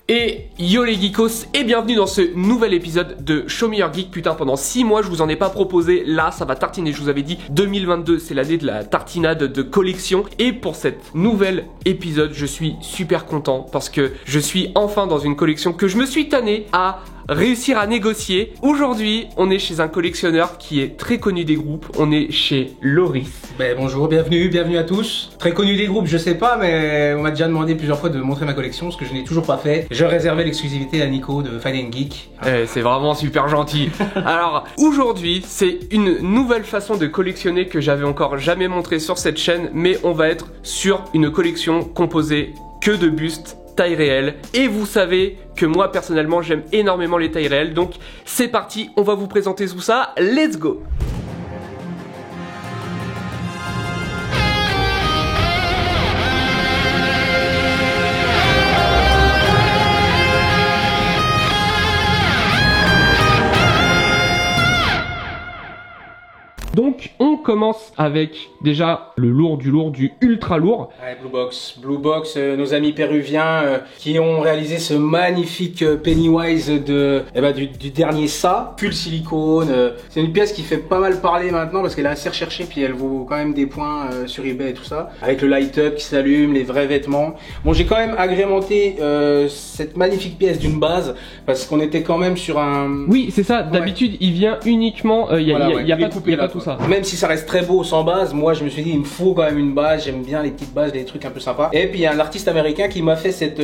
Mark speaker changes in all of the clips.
Speaker 1: Et yo les geekos et bienvenue dans ce nouvel épisode de Show Me Your Geek. Putain, pendant 6 mois je vous en ai pas proposé, là ça va tartiner. Je vous avais dit 2022 c'est l'année de la tartinade de collection. Et pour cet nouvel épisode je suis super content parce que je suis enfin dans une collection que je me suis tanné à réussir à négocier. Aujourd'hui on est chez un collectionneur qui est très connu des groupes. On est chez Loris.
Speaker 2: Bonjour, bienvenue à tous. Très connu des groupes je sais pas, mais on m'a déjà demandé plusieurs fois de montrer ma collection, ce que je n'ai toujours pas fait. Je réservais l'exclusivité à Nico de Fine & Geek.
Speaker 1: C'est vraiment super gentil. Alors aujourd'hui c'est une nouvelle façon de collectionner que j'avais encore jamais montré sur cette chaîne, mais on va être sur une collection composée que de bustes taille réelle. Et vous savez que moi personnellement j'aime énormément les tailles réelles, donc c'est parti, on va vous présenter tout ça. Let's go. Donc on commence avec déjà le lourd du ultra lourd.
Speaker 2: Ouais, Blue Box, nos amis péruviens qui ont réalisé ce magnifique Pennywise du dernier Ça, full silicone. C'est une pièce qui fait pas mal parler maintenant parce qu'elle est assez recherchée, puis elle vaut quand même des points sur eBay et tout ça. Avec le light up qui s'allume, les vrais vêtements. Bon, j'ai quand même agrémenté cette magnifique pièce d'une base parce qu'on était quand même sur un...
Speaker 1: Oui, c'est ça, d'habitude il vient uniquement, il n'y a pas tout ça.
Speaker 2: Même si ça reste très beau sans base, moi je me suis dit il me faut quand même une base, j'aime bien les petites bases, les trucs un peu sympas. Et puis il y a un artiste américain qui m'a fait cette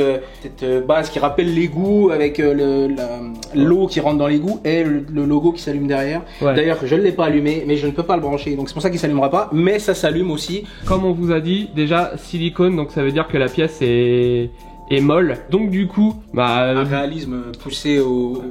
Speaker 2: base qui rappelle l'égout avec l'eau qui rentre dans l'égout et le logo qui s'allume derrière. Ouais. D'ailleurs je ne l'ai pas allumé mais je ne peux pas le brancher, donc c'est pour ça qu'il s'allumera pas, mais ça s'allume aussi.
Speaker 1: Comme on vous a dit, déjà silicone, donc ça veut dire que la pièce est molle, donc du coup
Speaker 2: un réalisme poussé au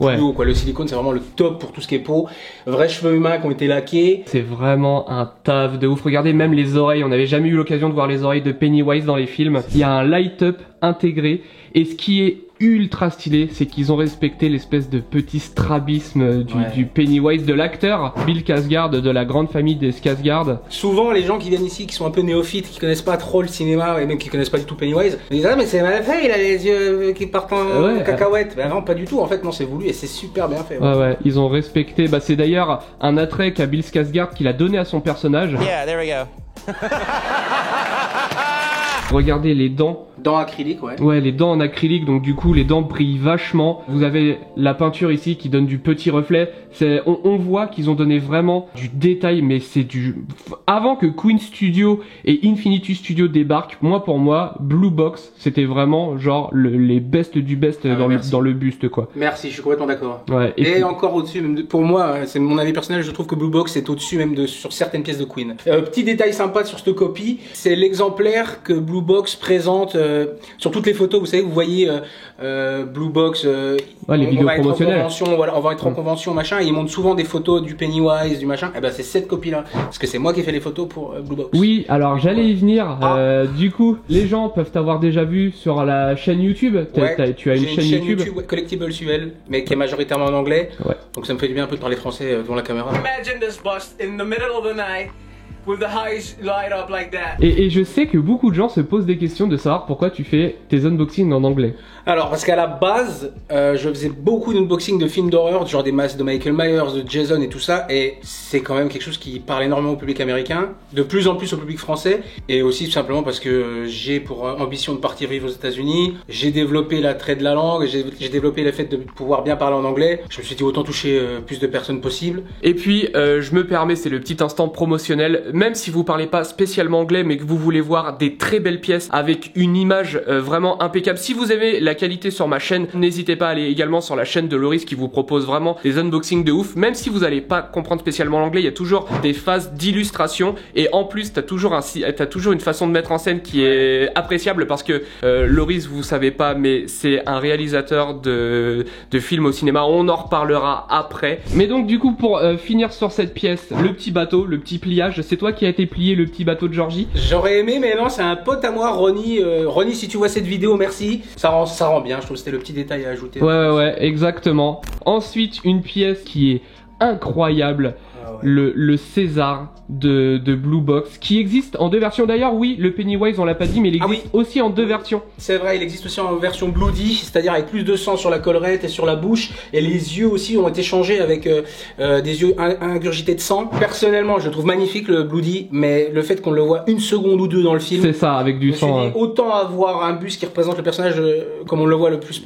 Speaker 2: plus haut quoi. Le silicone c'est vraiment le top pour tout ce qui est peau, vrais cheveux humains qui ont été laqués,
Speaker 1: c'est vraiment un taf de ouf. Regardez même les oreilles, on n'avait jamais eu l'occasion de voir les oreilles de Pennywise dans les films. Il y a un light up intégré et ce qui est ultra stylé, c'est qu'ils ont respecté l'espèce de petit strabisme du Pennywise de l'acteur Bill Skarsgård, de la grande famille des Skarsgård.
Speaker 2: Souvent les gens qui viennent ici, qui sont un peu néophytes, qui connaissent pas trop le cinéma et même qui connaissent pas du tout Pennywise, ils disent ah mais c'est mal fait, il a les yeux qui partent en cacahuète. Ben non, pas du tout, en fait non, c'est voulu et c'est super bien fait.
Speaker 1: Ouais, ils ont respecté, c'est d'ailleurs un attrait qu'a Bill Skarsgård qu'il a donné à son personnage.
Speaker 3: Yeah, there we go.
Speaker 1: Regardez les dents.
Speaker 2: Dents acryliques, ouais.
Speaker 1: Ouais, les dents en acrylique, donc du coup les dents brillent vachement. Vous avez la peinture ici qui donne du petit reflet. On voit qu'ils ont donné vraiment du détail, mais c'est du... Avant que Queen Studio et Infinity Studio débarquent, pour moi, Blue Box, c'était vraiment genre les best du best dans le buste, quoi.
Speaker 2: Merci, je suis complètement d'accord.
Speaker 1: Ouais,
Speaker 2: et puis... encore au-dessus, pour moi, c'est mon avis personnel, je trouve que Blue Box est au-dessus même sur certaines pièces de Queen. Petit détail sympa sur cette copie, c'est l'exemplaire que Blue Box présente sur toutes les photos. Vous savez, vous voyez Blue Box,
Speaker 1: les vidéos promotionnelles.
Speaker 2: On va être en convention, machin, et ils montrent souvent des photos du Pennywise, du machin. Et ben c'est cette copie-là, parce que c'est moi qui ai fait les photos pour Blue Box.
Speaker 1: Oui, alors j'allais y venir. Du coup, les gens peuvent t'avoir déjà vu sur la chaîne YouTube. Tu as une chaîne YouTube
Speaker 2: Collectibles UL, mais qui est majoritairement en anglais.
Speaker 1: Ouais.
Speaker 2: Donc ça me fait du bien un peu de parler français devant la caméra.
Speaker 3: Imagine this bust in the middle of the night. With the eyes light up like that.
Speaker 1: Et je sais que beaucoup de gens se posent des questions de savoir pourquoi tu fais tes unboxings en anglais.
Speaker 2: Alors parce qu'à la base, je faisais beaucoup d'unboxings de films d'horreur, genre des masques de Michael Myers, de Jason et tout ça, et c'est quand même quelque chose qui parle énormément au public américain, de plus en plus au public français, et aussi tout simplement parce que j'ai pour ambition de partir vivre aux États-Unis, j'ai développé l'attrait de la langue, j'ai développé le fait de pouvoir bien parler en anglais. Je me suis dit autant toucher plus de personnes possible. Et puis je me permets, c'est le petit instant promotionnel. Même si vous parlez pas spécialement anglais mais que vous voulez voir des très belles pièces avec une image vraiment impeccable, si vous aimez la qualité sur ma chaîne, n'hésitez pas à aller également sur la chaîne de Loris qui vous propose vraiment des unboxings de ouf. Même si vous n'allez pas comprendre spécialement l'anglais, il y a toujours des phases d'illustration et en plus t'as toujours une façon de mettre en scène qui est appréciable parce que Loris, vous savez pas, mais c'est un réalisateur de films au cinéma. On en reparlera après. Mais donc du coup pour finir sur cette pièce, le petit bateau, le petit pliage, c'est toi qui a été plié le petit bateau de Georgie? J'aurais aimé, mais non, c'est un pote à moi, Ronnie. Ronnie, si tu vois cette vidéo, merci. Ça rend bien, je trouve que c'était le petit détail à ajouter.
Speaker 1: Ouais, exactement. Ensuite, une pièce qui est incroyable. le César de Blue Box, qui existe en 2 versions. D'ailleurs, oui, le Pennywise, on l'a pas dit, mais il existe aussi en 2 versions.
Speaker 2: C'est vrai, il existe aussi en version bloody, c'est-à-dire avec plus de sang sur la collerette et sur la bouche, et les yeux aussi ont été changés avec des yeux ingurgités de sang. Personnellement, je le trouve magnifique le bloody, mais le fait qu'on le voit 1 seconde ou 2 dans le film,
Speaker 1: c'est ça, avec du sang.
Speaker 2: Dit, autant avoir un buste qui représente le personnage comme on le voit le plus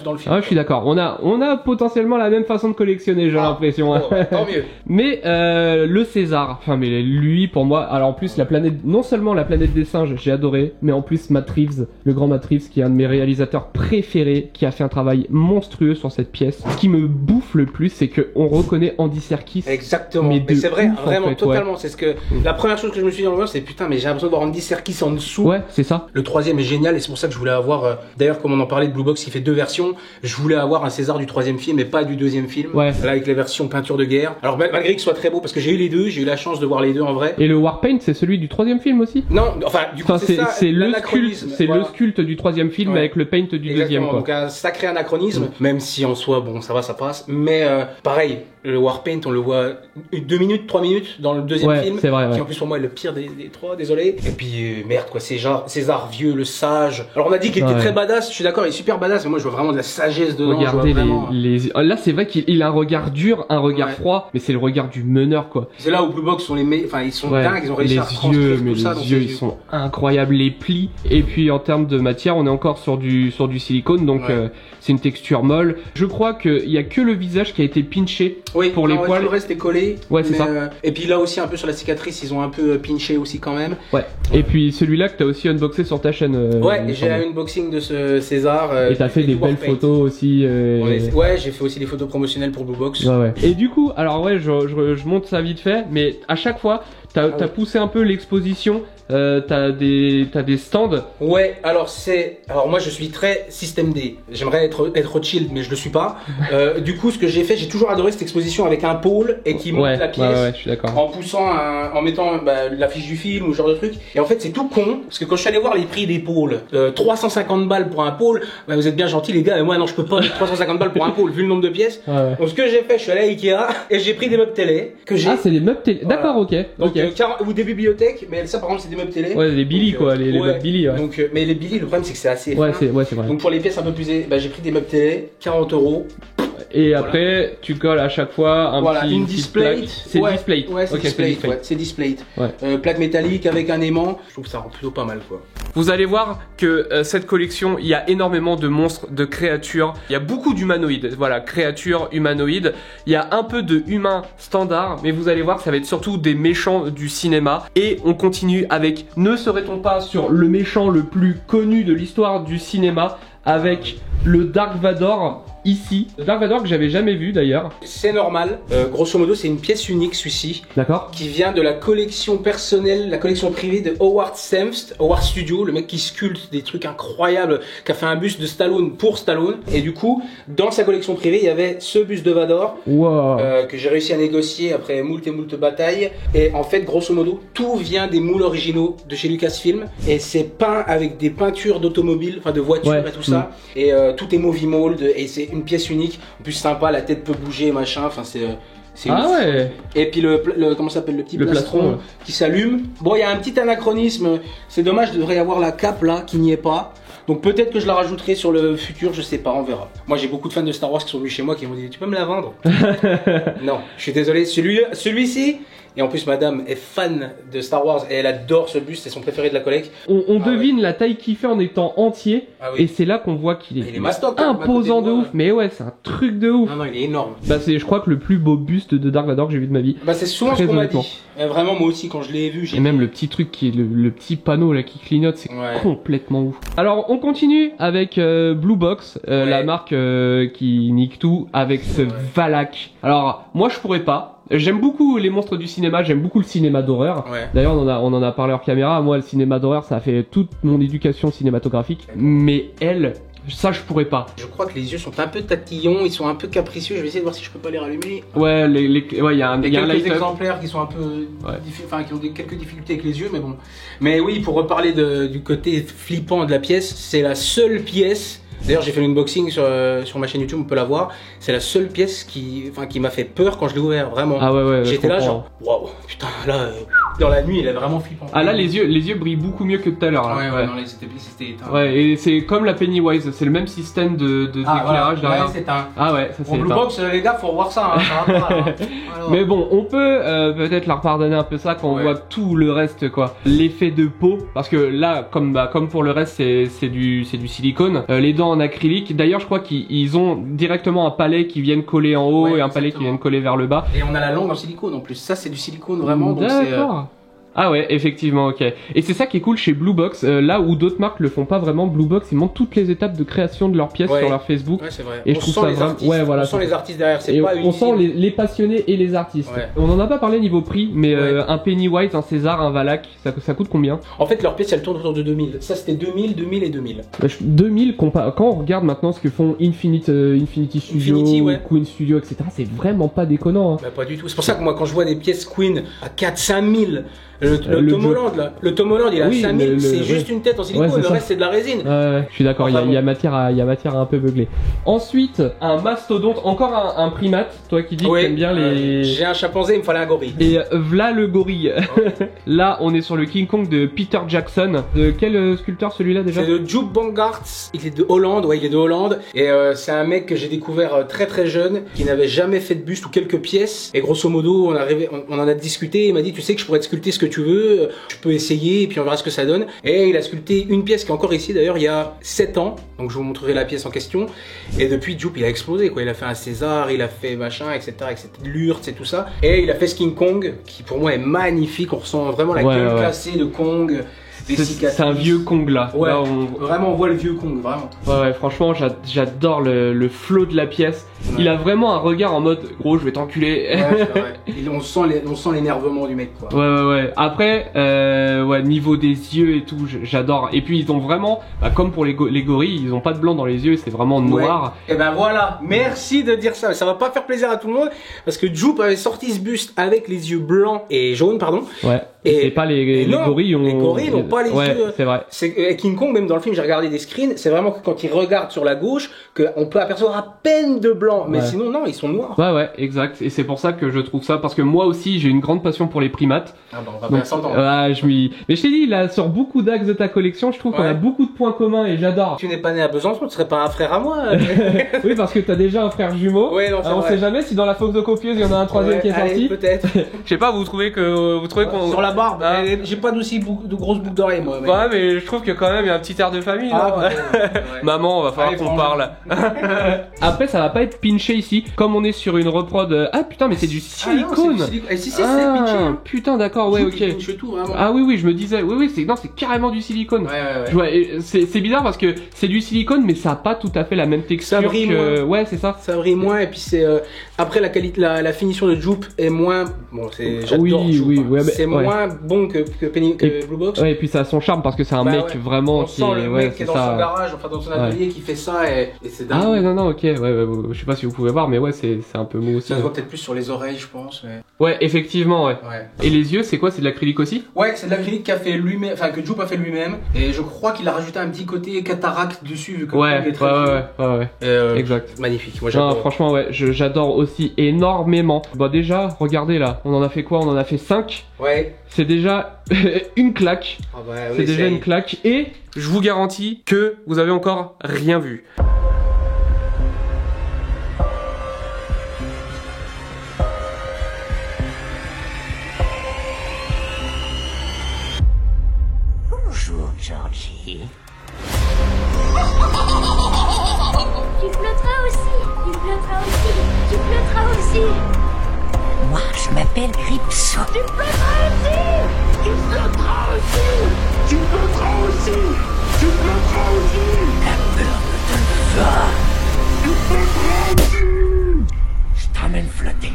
Speaker 2: dans le film.
Speaker 1: Ah, je suis d'accord. On a potentiellement la même façon de collectionner, j'ai l'impression.
Speaker 2: Tant mieux.
Speaker 1: Mais le César, enfin mais lui pour moi, alors en plus non seulement la planète des singes, j'ai adoré, mais en plus Matt Reeves, le grand Matt Reeves, qui est un de mes réalisateurs préférés, qui a fait un travail monstrueux sur cette pièce. Ce qui me bouffe le plus, c'est que on reconnaît Andy Serkis.
Speaker 2: Exactement. Mais c'est vrai, vraiment, totalement. C'est ce que la première chose que je me suis dit en c'est putain, mais j'ai l'impression de voir Andy Serkis en dessous.
Speaker 1: Ouais, c'est ça.
Speaker 2: Le 3e est génial et c'est pour ça que je voulais avoir. D'ailleurs, comme on en parlait de Blue Box, qui fait 2 versions, je voulais avoir un César du 3e film et pas du 2e film.
Speaker 1: Ouais.
Speaker 2: Là, avec les versions peinture de guerre. Alors malgré qu'il soit très beau, parce que j'ai eu les deux, j'ai eu la chance de voir les deux en vrai.
Speaker 1: Et le Warpaint, c'est celui du 3e film aussi?
Speaker 2: Non, enfin, du coup,
Speaker 1: c'est le sculpte du 3e film avec le paint du 2e. Quoi.
Speaker 2: Donc un sacré anachronisme, même si en soi, bon, ça va, ça passe. Mais pareil, le Warpaint, on le voit 2 minutes, 3 minutes dans le 2e film.
Speaker 1: C'est vrai,
Speaker 2: qui en plus pour moi est le pire des 3, désolé. Et puis merde quoi, César vieux, le sage. Alors on a dit qu'il était très badass, je suis d'accord, il est super badass, mais moi je vois vraiment de la sagesse dedans.
Speaker 1: Regardez là c'est vrai qu'il a un regard dur, un regard froid, mais c'est le regard du meneur quoi.
Speaker 2: C'est là où Blue Box sont les meilleurs, enfin ils sont dingues, ils ont réussi à transcrire tout ça.
Speaker 1: Les yeux ils sont incroyables, les plis. Et puis en termes de matière, on est encore sur du silicone, donc c'est une texture molle. Je crois qu'il y a que le visage qui a été pinché pour les poils.
Speaker 2: Le reste est collé.
Speaker 1: Ouais, c'est ça.
Speaker 2: Et puis là aussi un peu sur la cicatrice, ils ont un peu pinché aussi quand même.
Speaker 1: Ouais. Et puis celui-là que t'as aussi unboxé sur ta chaîne.
Speaker 2: Ouais, j'ai un unboxing de ce César.
Speaker 1: Et t'as fait des belles photos aussi.
Speaker 2: Ouais, j'ai fait aussi des photos promotionnelles pour Blue Box.
Speaker 1: Ouais. Et du coup, alors ouais, je monte ça vite fait, mais à chaque fois, t'as poussé un peu l'exposition. T'as des stands.
Speaker 2: Ouais, alors moi je suis très système D. J'aimerais être chill, mais je le suis pas. Du coup, ce que j'ai fait, j'ai toujours adoré cette exposition avec un pôle et qui monte la pièce
Speaker 1: je suis d'accord.
Speaker 2: en poussant, en mettant l'affiche du film ou ce genre de truc. Et en fait, c'est tout con parce que quand je suis allé voir les prix des pôles, 350 balles pour un pôle, vous êtes bien gentils les gars, et moi non, je peux pas mettre 350 balles pour un pôle vu le nombre de pièces. Donc ce que j'ai fait, je suis allé à Ikea et j'ai pris des meubles télé que j'ai.
Speaker 1: Ah, c'est des meubles télé. D'accord, ok.
Speaker 2: Donc ou des bibliothèques, mais ça par exemple c'est des meubles télé.
Speaker 1: Ouais, les Billy quoi, les meubles Billy. Ouais.
Speaker 2: Donc, mais les Billy, le problème c'est que c'est assez.
Speaker 1: Ouais, c'est vrai.
Speaker 2: Donc pour les pièces un peu plus, j'ai pris des meubles télé, 40 €.
Speaker 1: Et après, tu colles à chaque fois
Speaker 2: une display.
Speaker 1: C'est display.
Speaker 2: Ouais, c'est display. Plaque métallique avec un aimant. Je trouve que ça rend plutôt pas mal quoi.
Speaker 1: Vous allez voir que cette collection, il y a énormément de monstres, de créatures. Il y a beaucoup d'humanoïdes. Voilà, créatures, humanoïdes. Il y a un peu de humains standard, mais vous allez voir, ça va être surtout des méchants du cinéma. Et on continue avec, ne serait-on pas sur le méchant le plus connu de l'histoire du cinéma, avec le Dark Vador. Ici, Dark Vador que j'avais jamais vu d'ailleurs.
Speaker 2: C'est normal, grosso modo c'est une pièce unique celui-ci.
Speaker 1: D'accord.
Speaker 2: Qui vient de la collection personnelle, la collection privée de Howard Senft, Howard Studio, le mec qui sculpte des trucs incroyables, qui a fait un buste de Stallone pour Stallone. Et du coup, dans sa collection privée, il y avait ce buste de Vador que j'ai réussi à négocier après moult et moult batailles. Et en fait, grosso modo, tout vient des moules originaux de chez Lucasfilm. Et c'est peint avec des peintures d'automobiles, enfin de voitures et tout ça. Et tout est movie mold et c'est une pièce unique, en plus sympa, la tête peut bouger, machin, enfin c'est et puis comment ça s'appelle, le petit plastron qui s'allume. Bon, il y a un petit anachronisme, c'est dommage, il devrait y avoir la cape là qui n'y est pas. Donc peut-être que je la rajouterai sur le futur, je sais pas, on verra. Moi j'ai beaucoup de fans de Star Wars qui sont venus chez moi qui m'ont dit tu peux me la vendre. Non, je suis désolé, celui-ci. Et en plus, madame est fan de Star Wars et elle adore ce buste, c'est son préféré de la collecte.
Speaker 1: On devine la taille qu'il fait en étant entier. Et c'est là qu'on voit qu'il est imposant de ouf. Mais ouais, c'est un truc de ouf.
Speaker 2: Non, il est énorme.
Speaker 1: Bah, c'est, je crois que le plus beau buste de Dark Vador que j'ai vu de ma vie.
Speaker 2: Bah, c'est souvent ce qu'on m'a dit. Vraiment, moi aussi, quand je l'ai vu, j'ai.
Speaker 1: Et même le petit truc qui est le petit panneau là qui clignote, c'est complètement ouf. Alors, on continue avec Blue Box, la marque qui nique tout, avec ce Valak. Alors, moi, je pourrais pas. J'aime beaucoup les monstres du cinéma, j'aime beaucoup le cinéma d'horreur. D'ailleurs, on en a parlé hors caméra. Moi, le cinéma d'horreur, ça a fait toute mon éducation cinématographique. Mais elle, ça, je pourrais pas.
Speaker 2: Je crois que les yeux sont un peu tatillons, ils sont un peu capricieux. Je vais essayer de voir si je peux pas les rallumer.
Speaker 1: Ouais, il y a
Speaker 2: quelques exemplaires qui sont un peu, qui ont quelques difficultés avec les yeux, mais bon. Mais oui, pour reparler du côté flippant de la pièce, c'est la seule pièce D'ailleurs, j'ai fait l'unboxing sur ma chaîne YouTube, on peut la voir. C'est la seule pièce qui m'a fait peur quand je l'ai ouvert, vraiment.
Speaker 1: Ah ouais,
Speaker 2: J'étais là genre, waouh, putain, là, dans la nuit, il est vraiment flippant.
Speaker 1: Ah là, les yeux brillent beaucoup mieux que tout à l'heure.
Speaker 2: Ouais, non, c'était éteint.
Speaker 1: Ouais, et c'est comme la Pennywise, c'est le même système d'éclairage derrière.
Speaker 2: Ouais, c'est éteint.
Speaker 1: Ah ouais, ça c'est
Speaker 2: Blue
Speaker 1: éteint.
Speaker 2: Box, les gars, faut revoir ça, hein, ça va pas, alors.
Speaker 1: Mais bon, on peut peut-être leur pardonner un peu ça quand on voit tout le reste, quoi. L'effet de peau, parce que là, comme pour le reste, c'est du silicone. Les dents en acrylique. D'ailleurs, je crois qu'ils ont directement un palais qui viennent coller en haut et un palais qui viennent coller vers le bas.
Speaker 2: Et on a la langue en silicone en plus. Ça, c'est du silicone vraiment.
Speaker 1: D'accord. Ah ouais, effectivement, ok. Et c'est ça qui est cool chez Blue Box, là où d'autres marques le font pas vraiment. Blue Box, ils montrent toutes les étapes de création de leurs pièces sur leur Facebook.
Speaker 2: Ouais, c'est vrai.
Speaker 1: Et je trouve ça vraiment. Ouais, voilà.
Speaker 2: On sent les artistes derrière. C'est
Speaker 1: et
Speaker 2: pas
Speaker 1: on sent les passionnés et les artistes.
Speaker 2: Ouais.
Speaker 1: On en a pas parlé niveau prix, mais un Pennywise, un César, un Valac, ça coûte combien?
Speaker 2: En fait, leurs pièces, elles tournent autour de 2000. Ça, c'était 2000, 2000 et 2000.
Speaker 1: 2000, quand on regarde maintenant ce que font Infinity Studio, Queen Studio, etc., c'est vraiment pas déconnant. Hein.
Speaker 2: Bah, pas du tout. C'est pour ça que moi, quand je vois des pièces Queen à 4-5000, le Tom Holland, là, le Tom Holland, il a 5000, c'est juste une tête en silicone, le reste c'est de la résine.
Speaker 1: Ouais, je suis d'accord, il y a matière à un peu beugler. Ensuite, un mastodonte, encore un primate, toi qui dis que t'aimes bien les...
Speaker 2: J'ai un chimpanzé, il me fallait un gorille.
Speaker 1: Et v'là le gorille. Là, on est sur le King Kong de Peter Jackson. De quel sculpteur celui-là déjà?
Speaker 2: C'est de Joop Bangarts, il est de Hollande, il est de Hollande. Et c'est un mec que j'ai découvert très très jeune, qui n'avait jamais fait de buste ou quelques pièces. Et grosso modo, on en a discuté, il m'a dit, tu sais que je pourrais te sculpter ce que tu veux, tu peux essayer et puis on verra ce que ça donne. Et il a sculpté une pièce qui est encore ici d'ailleurs il y a 7 ans, donc je vous montrerai la pièce en question. Et depuis Joop il a explosé quoi, il a fait un César, il a fait machin, etc. L'Urtz et tout ça. Et il a fait ce King Kong qui pour moi est magnifique, on ressent vraiment la gueule cassée de Kong.
Speaker 1: C'est un vieux Kong là.
Speaker 2: Ouais,
Speaker 1: là
Speaker 2: vraiment on voit le vieux Kong, vraiment.
Speaker 1: Ouais, franchement j'adore le flow de la pièce. Ouais. Il a vraiment un regard en mode gros je vais t'enculer.
Speaker 2: Ouais, c'est vrai. On sent l'énervement du mec quoi.
Speaker 1: Ouais. Après, niveau des yeux et tout, j'adore. Et puis ils ont vraiment, comme pour les gorilles, ils ont pas de blanc dans les yeux, c'est vraiment noir.
Speaker 2: Et ben voilà, merci de dire ça. Ça va pas faire plaisir à tout le monde parce que Joop avait sorti ce buste avec les yeux blancs et jaunes, pardon.
Speaker 1: Ouais. Et c'est pas les gorilles ont...
Speaker 2: Les gorilles n'ont pas les yeux.
Speaker 1: C'est vrai.
Speaker 2: King Kong, même dans le film, j'ai regardé des screens, c'est vraiment que quand il regarde sur la gauche, qu'on peut apercevoir à peine de blanc. Mais sinon, non, ils sont noirs.
Speaker 1: Ouais, exact. Et c'est pour ça que je trouve ça, parce que moi aussi, j'ai une grande passion pour les primates.
Speaker 2: Ah bah, on va bien s'entendre.
Speaker 1: Mais je t'ai dit, là, sur beaucoup d'axes de ta collection, je trouve qu'on a beaucoup de points communs et j'adore.
Speaker 2: Tu n'es pas né à Besançon, tu serais pas un frère à moi.
Speaker 1: Oui, parce que t'as déjà un frère jumeau.
Speaker 2: Ouais, non,
Speaker 1: on sait jamais si dans la photocopieuse, il y en a un troisième qui est sorti.
Speaker 2: Peut-être.
Speaker 1: Je sais pas, vous trouvez qu'on...
Speaker 2: Sur la barbe, j'ai pas d'aussi de grosses boucles d'oreilles, moi.
Speaker 1: Ouais, mais je trouve que quand même, il y a un petit air de famille. Maman, va falloir qu'on parle. Après, ça va pas être pinché ici. Comme on est sur une reprod. Ah putain, mais c'est du silicone.
Speaker 2: C'est pinché.
Speaker 1: Putain, d'accord, ouais, ok. Ah oui, je me disais. Oui, c'est carrément du silicone. Ouais. C'est bizarre parce que c'est du silicone, mais ça a pas tout à fait la même texture.
Speaker 2: Ça brille moins.
Speaker 1: Ouais, c'est ça.
Speaker 2: Ça brille moins, et puis c'est. Après, la qualité, la finition de Joop est moins. Bon, c'est. C'est moins bon que Blue Box.
Speaker 1: Ouais, et puis ça a son charme parce que c'est un mec vraiment qui
Speaker 2: est. Le mec qui est dans son garage, enfin dans son atelier, qui fait ça et c'est dingue.
Speaker 1: Ah ouais, non, ok. Je sais pas si vous pouvez voir, mais ouais, c'est un peu mou aussi.
Speaker 2: Ça se voit peut-être plus sur les oreilles, je pense.
Speaker 1: Ouais, effectivement, ouais. Et les yeux, c'est quoi? C'est de l'acrylique aussi?
Speaker 2: Ouais, c'est de l'acrylique qu'a fait lui-même, enfin que Joop a fait lui-même. Et je crois qu'il a rajouté un petit côté cataracte dessus, vu que il est très
Speaker 1: exact.
Speaker 2: Magnifique. Moi j'adore.
Speaker 1: Non, franchement, ouais, j'adore aussi énormément. Bah déjà, regardez là, on en a fait quoi? On en a fait 5.
Speaker 2: Ouais.
Speaker 1: C'est déjà une claque. C'est déjà une claque. Et je vous garantis que vous avez encore rien vu.
Speaker 4: Bonjour, Georgie.
Speaker 5: Tu flotteras aussi. Tu flotteras aussi. Tu flotteras aussi.
Speaker 4: Moi, je m'appelle Gripsou.
Speaker 5: Tu flotteras aussi. Tu flotteras aussi. Tu flotteras aussi. Tu flotteras aussi.
Speaker 4: La peur ne te va.
Speaker 5: Tu flotteras aussi.
Speaker 4: Je t'emmène flotter.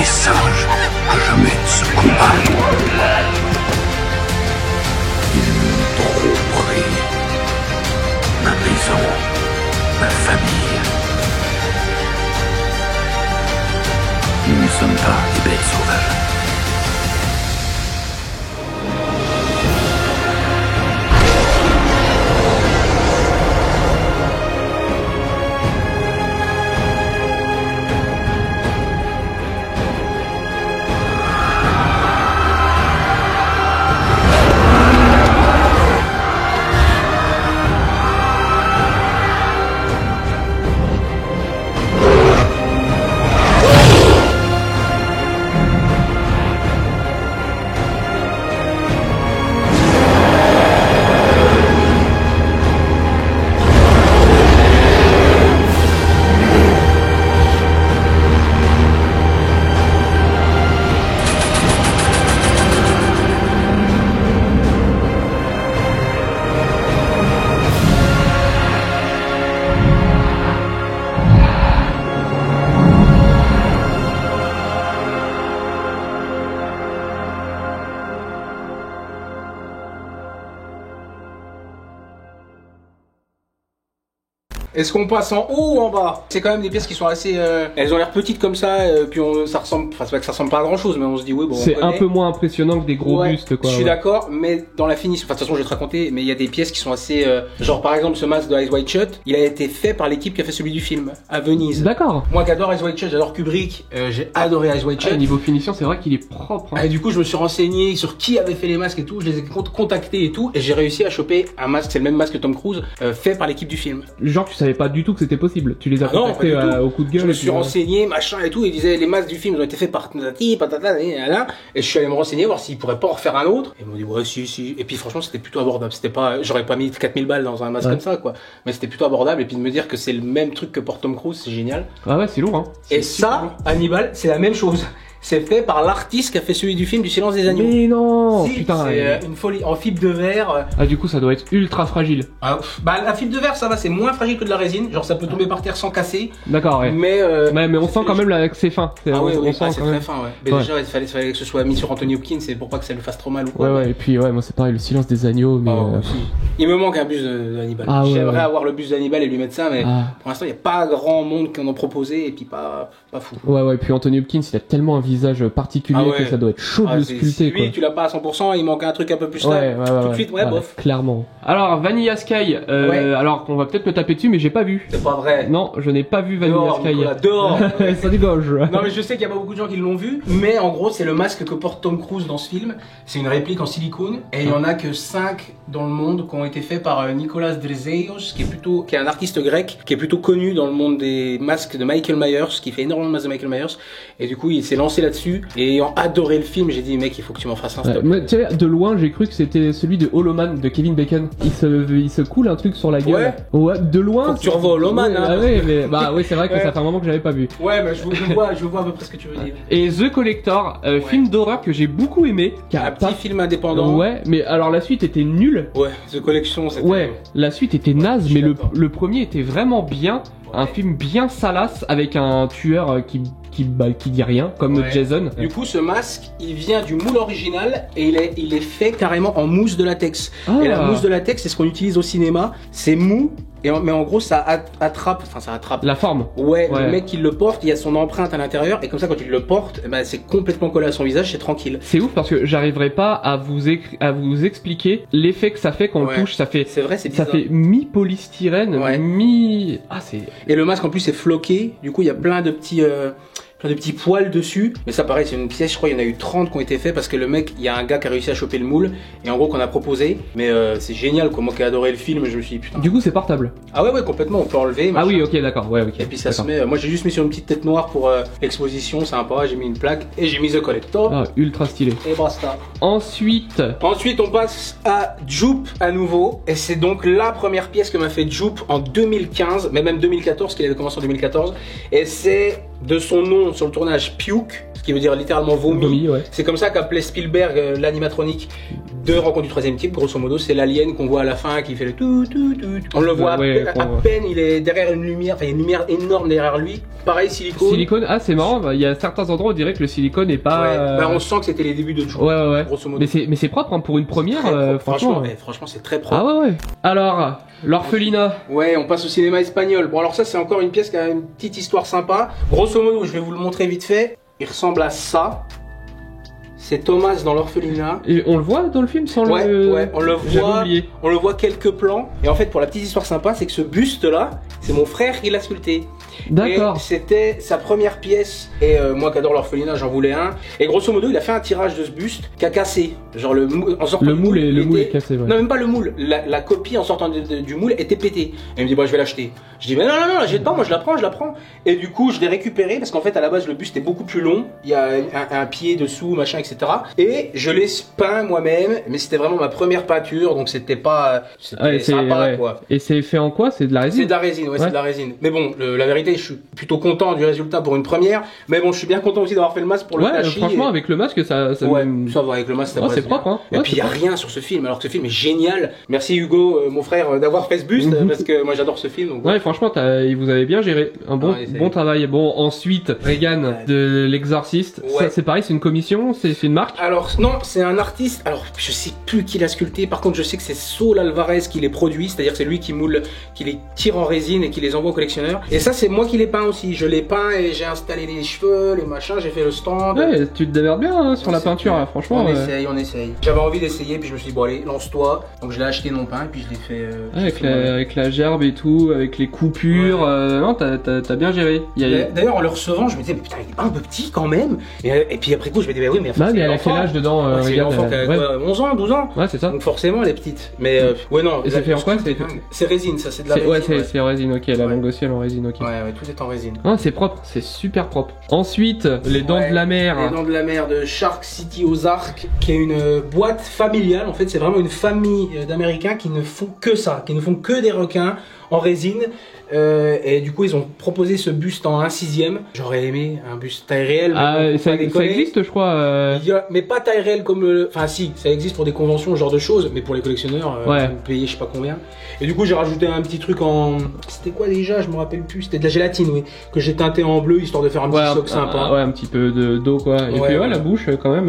Speaker 4: singes à jamais ce combat. Ils m'ont trop pris. Ma maison, ma famille. Nous ne sommes pas des bêtes sauvages.
Speaker 2: Est-ce qu'on passe en haut ou en bas? C'est quand même des pièces qui sont assez... elles ont l'air petites comme ça, puis ça ressemble... Enfin, c'est pas que ça ressemble pas à grand chose, mais on se dit, oui, bon,
Speaker 1: C'est un peu moins impressionnant que des gros
Speaker 2: ouais,
Speaker 1: bustes, quoi.
Speaker 2: Je suis d'accord, mais dans la finition... Enfin, de toute façon, je vais te raconter, mais il y a des pièces qui sont assez... genre, par exemple, ce masque de Eyes Wide Shut, il a été fait par l'équipe qui a fait celui du film, à Venise.
Speaker 1: D'accord.
Speaker 2: Moi qui adore Eyes Wide Shut, j'adore Kubrick, j'ai adoré Eyes Wide Shut.
Speaker 1: Niveau finition, c'est vrai qu'il est propre. Hein.
Speaker 2: Et du coup, je me suis renseigné sur qui avait fait les masques et tout, je les ai contactés et tout, et j'ai réussi à choper un masque, c'est le même masque que Tom Cruise, fait par l'équipe du film.
Speaker 1: Genre, tu savais pas du tout que c'était possible. Tu les as
Speaker 2: Non,
Speaker 1: contactés
Speaker 2: pas du tout.
Speaker 1: au coup de gueule.
Speaker 2: Je me
Speaker 1: et
Speaker 2: suis
Speaker 1: puis,
Speaker 2: renseigné, machin et tout, et ils disaient les masques du film ont été faits par Tati, patata, et je suis allé me renseigner, voir s'ils pourraient pas en refaire un autre. Et ils m'ont dit, ouais, si. Et puis franchement, c'était plutôt abordable. C'était pas, j'aurais pas mis 4000 balles dans un masque
Speaker 1: Ouais.
Speaker 2: comme ça, quoi. Mais c'était plutôt abordable, et puis de me dire que c'est le même truc que pour Tom Cruise, c'est génial.
Speaker 1: Ah ouais, c'est lourd, hein.
Speaker 2: Et ça, Hannibal, c'est la même chose. C'est fait par l'artiste qui a fait celui du film du Silence des Agneaux.
Speaker 1: Mais non,
Speaker 2: Si,
Speaker 1: putain.
Speaker 2: c'est une folie en fibre de verre.
Speaker 1: Ah, du coup, ça doit être ultra fragile.
Speaker 2: Bah la fibre de verre, ça va, c'est moins fragile que de la résine. Genre ça peut tomber par terre sans casser.
Speaker 1: D'accord, ouais.
Speaker 2: Mais
Speaker 1: Mais on sent quand même là que c'est fin.
Speaker 2: Ah oui,
Speaker 1: on sent
Speaker 2: c'est
Speaker 1: quand
Speaker 2: très
Speaker 1: même.
Speaker 2: fin, ouais. Mais
Speaker 1: Ouais.
Speaker 2: déjà, il fallait que ce soit mis sur Anthony Hopkins, c'est pour pas que ça lui fasse trop mal ou quoi.
Speaker 1: Ouais, et puis ouais, moi c'est pareil, le silence des agneaux, mais.
Speaker 2: Oh, si. Il me manque un bus de Hannibal.
Speaker 1: Ah, ouais,
Speaker 2: J'aimerais
Speaker 1: ouais.
Speaker 2: avoir le bus d'Hannibal et lui mettre ça, mais
Speaker 1: Ah.
Speaker 2: pour l'instant, il n'y a pas grand monde qui en ont proposé et puis pas fou.
Speaker 1: Ouais, puis Anthony Hopkins, il a tellement un visage particulier
Speaker 2: Ah ouais.
Speaker 1: que ça doit être chaud de le
Speaker 2: c'est-
Speaker 1: sculpter,
Speaker 2: lui,
Speaker 1: quoi.
Speaker 2: tu l'as pas à 100%, il manque un truc un peu plus stable. Tout de suite, ouais, bof.
Speaker 1: Clairement. Alors, Vanilla Sky,
Speaker 2: Ouais.
Speaker 1: alors on va peut-être me taper dessus, mais j'ai pas vu.
Speaker 2: C'est pas vrai.
Speaker 1: Non, je n'ai pas vu Vanilla
Speaker 2: Dehors,
Speaker 1: Sky.
Speaker 2: Nicolas, dehors.
Speaker 1: Ça dégage.
Speaker 2: Non mais je sais qu'il y a pas beaucoup de gens qui l'ont vu, mais en gros c'est le masque que porte Tom Cruise dans ce film. C'est une réplique en silicone et il y en a que 5 dans le monde qui ont été faits par Nicolas Drezeios, qui est un artiste grec, qui est plutôt connu dans le monde des masques de Michael Myers, qui fait énormément de masques de Michael Myers. Et du coup il s'est lancé là-dessus et ayant adoré le film, j'ai dit mec il faut que tu m'en fasses un
Speaker 1: Ouais,
Speaker 2: stop.
Speaker 1: mais tu sais, de loin, j'ai cru que c'était celui de Hollow Man de Kevin Bacon. Il se coule un truc sur la gueule. Ouais, de loin.
Speaker 2: Faut que tu revois Hollow Man,
Speaker 1: Ouais,
Speaker 2: hein.
Speaker 1: ah ouais, mais bah ouais, c'est vrai que
Speaker 2: Ouais.
Speaker 1: ça fait un moment que j'avais pas vu.
Speaker 2: Ouais mais je vois à peu près ce que tu veux dire.
Speaker 1: Et The Collector, film d'horreur que j'ai beaucoup aimé. Qui a
Speaker 2: Un
Speaker 1: pas-
Speaker 2: petit film indépendant.
Speaker 1: Ouais, mais alors la suite était nulle.
Speaker 2: Ouais, The Collection c'était...
Speaker 1: Ouais, la suite était naze,
Speaker 2: je suis
Speaker 1: mais le,
Speaker 2: d'accord.
Speaker 1: le premier était vraiment bien. Un film bien salace avec un tueur qui dit rien, comme
Speaker 2: Ouais.
Speaker 1: Jason.
Speaker 2: Du coup, ce masque, il vient du moule original et il est fait carrément en mousse de latex.
Speaker 1: Ah.
Speaker 2: Et la mousse de latex, c'est ce qu'on utilise au cinéma. C'est mou, mais en gros, ça attrape.
Speaker 1: La forme.
Speaker 2: Ouais,
Speaker 1: Ouais.
Speaker 2: le mec qui le porte, il y a son empreinte à l'intérieur et comme ça, quand il le porte, eh ben, c'est complètement collé à son visage, c'est tranquille.
Speaker 1: C'est ouf parce que j'arriverai pas à vous expliquer l'effet que ça fait quand on
Speaker 2: Ouais.
Speaker 1: le touche. Ça fait
Speaker 2: C'est bizarre.
Speaker 1: mi-polystyrène,
Speaker 2: Ouais.
Speaker 1: Ah, c'est.
Speaker 2: Et le masque en plus est floqué, du coup il y a plein de petits poils dessus. Mais ça pareil, c'est une pièce, je crois il y en a eu 30 qui ont été faits parce que le mec, il y a un gars qui a réussi à choper le moule et en gros qu'on a proposé. Mais c'est génial quoi, moi qui ai adoré le film, je me suis dit putain.
Speaker 1: Du coup, c'est portable.
Speaker 2: Ah ouais complètement, on peut enlever.
Speaker 1: Ah
Speaker 2: machin.
Speaker 1: oui, ok, d'accord. Ouais, ok.
Speaker 2: Et puis ça se
Speaker 1: d'accord.
Speaker 2: met, moi j'ai juste mis sur une petite tête noire pour l'exposition, sympa, j'ai mis une plaque et j'ai mis The Collector.
Speaker 1: Ah, ultra stylé.
Speaker 2: Et basta.
Speaker 1: Ensuite,
Speaker 2: Ensuite, on passe à Jupe à nouveau. Et c'est donc la première pièce que m'a fait Jupe en 2015, mais même 2014, qu'il avait commencé en 2014. Et c'est de son nom sur le tournage Puke, ce qui veut dire littéralement vomi.
Speaker 1: Vomi, ouais.
Speaker 2: C'est comme ça qu'appelait Spielberg l'animatronique de Rencontre du troisième type, grosso modo, c'est l'alien qu'on voit à la fin qui fait le tout. On le voit à peine, il est derrière une lumière, enfin il y a une lumière énorme derrière lui. Pareil, silicone.
Speaker 1: Silicone, ah c'est marrant, il y a certains endroits où on dirait que le silicone est pas...
Speaker 2: Ouais, bah, on sent que c'était les débuts de Joe,
Speaker 1: ouais.
Speaker 2: grosso modo.
Speaker 1: Mais c'est propre hein, pour une première,
Speaker 2: franchement c'est très propre.
Speaker 1: Ah ouais. Alors, l'orphelinat.
Speaker 2: Ouais, on passe au cinéma espagnol. Bon alors ça c'est encore une pièce qui a une petite histoire sympa. Grosso modo, je vais vous le montrer vite fait. Il ressemble à ça. C'est Thomas dans l'orphelinat.
Speaker 1: Et on le voit dans le film sans
Speaker 2: ouais,
Speaker 1: le...
Speaker 2: Ouais, on le voit quelques plans. Et en fait, pour la petite histoire sympa, c'est que ce buste-là, c'est mon frère qui l'a sculpté.
Speaker 1: D'accord.
Speaker 2: Et c'était sa première pièce. Et moi qui adore l'orphelinat, j'en voulais un. Et grosso modo, il a fait un tirage de ce buste qui a cassé. Genre le moule, en sortant
Speaker 1: le moule est cassé, ouais.
Speaker 2: Non, même pas le moule. La copie en sortant du moule était pétée. Et il me dit, bon, je vais l'acheter. Je dis, mais non, jette pas, moi je la prends. Et du coup, je l'ai récupéré parce qu'en fait, à la base, le buste est beaucoup plus long. Il y a un pied dessous, machin, etc. Et je l'ai peint moi-même. Mais c'était vraiment ma première peinture. Donc c'était pas. C'était sympa, quoi.
Speaker 1: Et c'est fait en quoi? C'est de la résine?
Speaker 2: C'est de la résine, ouais, c'est de la résine. Mais bon, la vérité, je suis plutôt content du résultat pour une première. Mais bon, je suis bien content aussi d'avoir fait le masque pour le Tachi.
Speaker 1: Franchement, avec le masque, ça
Speaker 2: ouais, ça va, avec le masque, ça
Speaker 1: c'est propre, hein.
Speaker 2: Et puis il y a rien sur ce film, alors que ce film est génial. Merci Hugo, mon frère, d'avoir fait ce buste, parce que moi j'adore ce film. Donc,
Speaker 1: ouais, franchement, vous avez bien géré. Un bon travail. Bon, ensuite, Regan de l'Exorciste. Ouais. Ça, c'est pareil, c'est une commission, c'est une marque?
Speaker 2: Alors, non, c'est un artiste. Alors, je sais plus qui l'a sculpté. Par contre, je sais que c'est Saul Alvarez qui les produit, c'est-à-dire que c'est lui qui moule, qui les tire en résine et qui les envoie au collectionneur. Et ça, c'est moi qui les peins aussi. Je les peins et j'ai installé les cheveux, les machins, j'ai fait le stand.
Speaker 1: Ouais, tu te démerdes bien hein, sur la peinture, hein, franchement.
Speaker 2: On essaye. J'avais envie d'essayer, puis je me suis dit, bon, allez, lance-toi. Donc, je l'ai acheté non peint, et puis je l'ai fait.
Speaker 1: Avec la gerbe et tout, avec les coupures. Ouais. Non, t'as bien géré.
Speaker 2: D'ailleurs, en le recevant, je me disais, mais putain, il est pas un peu petit quand même. Et puis après coup, je me dis, bah oui, mais.
Speaker 1: Bah, mais elle a quel âge dedans?
Speaker 2: C'est une enfant qui a quoi, 11 ans, 12 ans.
Speaker 1: Ouais, c'est ça.
Speaker 2: Donc, forcément, elle est petite. Mais, ouais, non.
Speaker 1: Et c'est fait en quoi?
Speaker 2: C'est résine, ça, c'est de la résine.
Speaker 1: Ouais, c'est résine, ok. La langue aussi, elle est en résine, ok.
Speaker 2: Ouais, tout est en résine.
Speaker 1: Ah, c'est propre, c'est super propre. Ensuite, les Dents de la Mer.
Speaker 2: Les Dents de la Mer de Shark City Ozark, qui est une boîte familiale. En fait, c'est vraiment une famille d'Américains qui ne font que ça, qui ne font que des requins en résine. Et du coup, ils ont proposé ce buste en 1/6. J'aurais aimé un buste taille réelle.
Speaker 1: Ah, ça existe, je crois.
Speaker 2: Mais pas taille réelle comme le. Enfin, si, ça existe pour des conventions, ce genre de choses, mais pour les collectionneurs, payer je sais pas combien. Et du coup, j'ai rajouté un petit truc en. C'était quoi déjà? Je me rappelle plus. C'était de la gélatine, oui, que j'ai teinté en bleu histoire de faire un petit soc sympa.
Speaker 1: Ouais, un petit peu d'eau, quoi. Et puis, la bouche, quand même.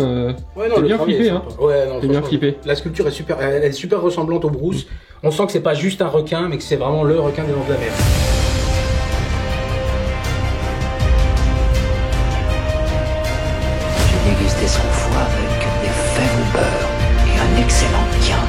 Speaker 2: Ouais, non,
Speaker 1: c'est bien flippé, hein.
Speaker 2: Ouais, non,
Speaker 1: c'est bien flippé.
Speaker 2: La sculpture est super, elle est super ressemblante au Bruce. On sent que c'est pas juste un requin, mais que c'est vraiment le requin des Dents de la Mer.
Speaker 4: J'ai dégusté son foie avec des fèves au beurre et un excellent Chianti.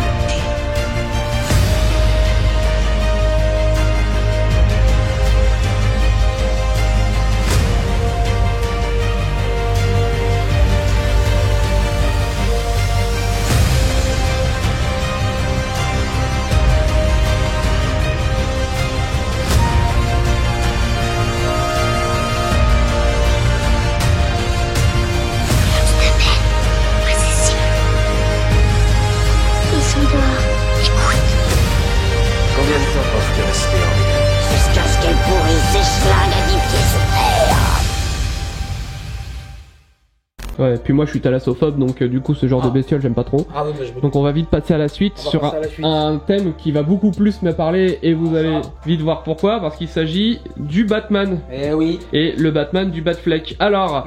Speaker 1: Ouais, puis moi je suis thalassophobe, donc du coup ce genre de bestiole j'aime pas trop.
Speaker 2: Ah oui,
Speaker 1: donc on va vite passer à la suite sur un thème qui va beaucoup plus me parler et vous allez vite voir pourquoi, parce qu'il s'agit du Batman.
Speaker 2: Eh oui.
Speaker 1: Et le Batman du Batfleck. Alors...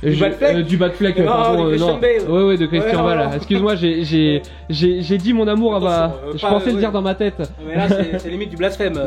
Speaker 2: Du
Speaker 1: Batfleck, pardon, non. Ouais, de Christian Bale. Excuse-moi, j'ai dit mon amour je pensais le dire dans ma tête.
Speaker 2: Mais là, c'est limite du blasphème.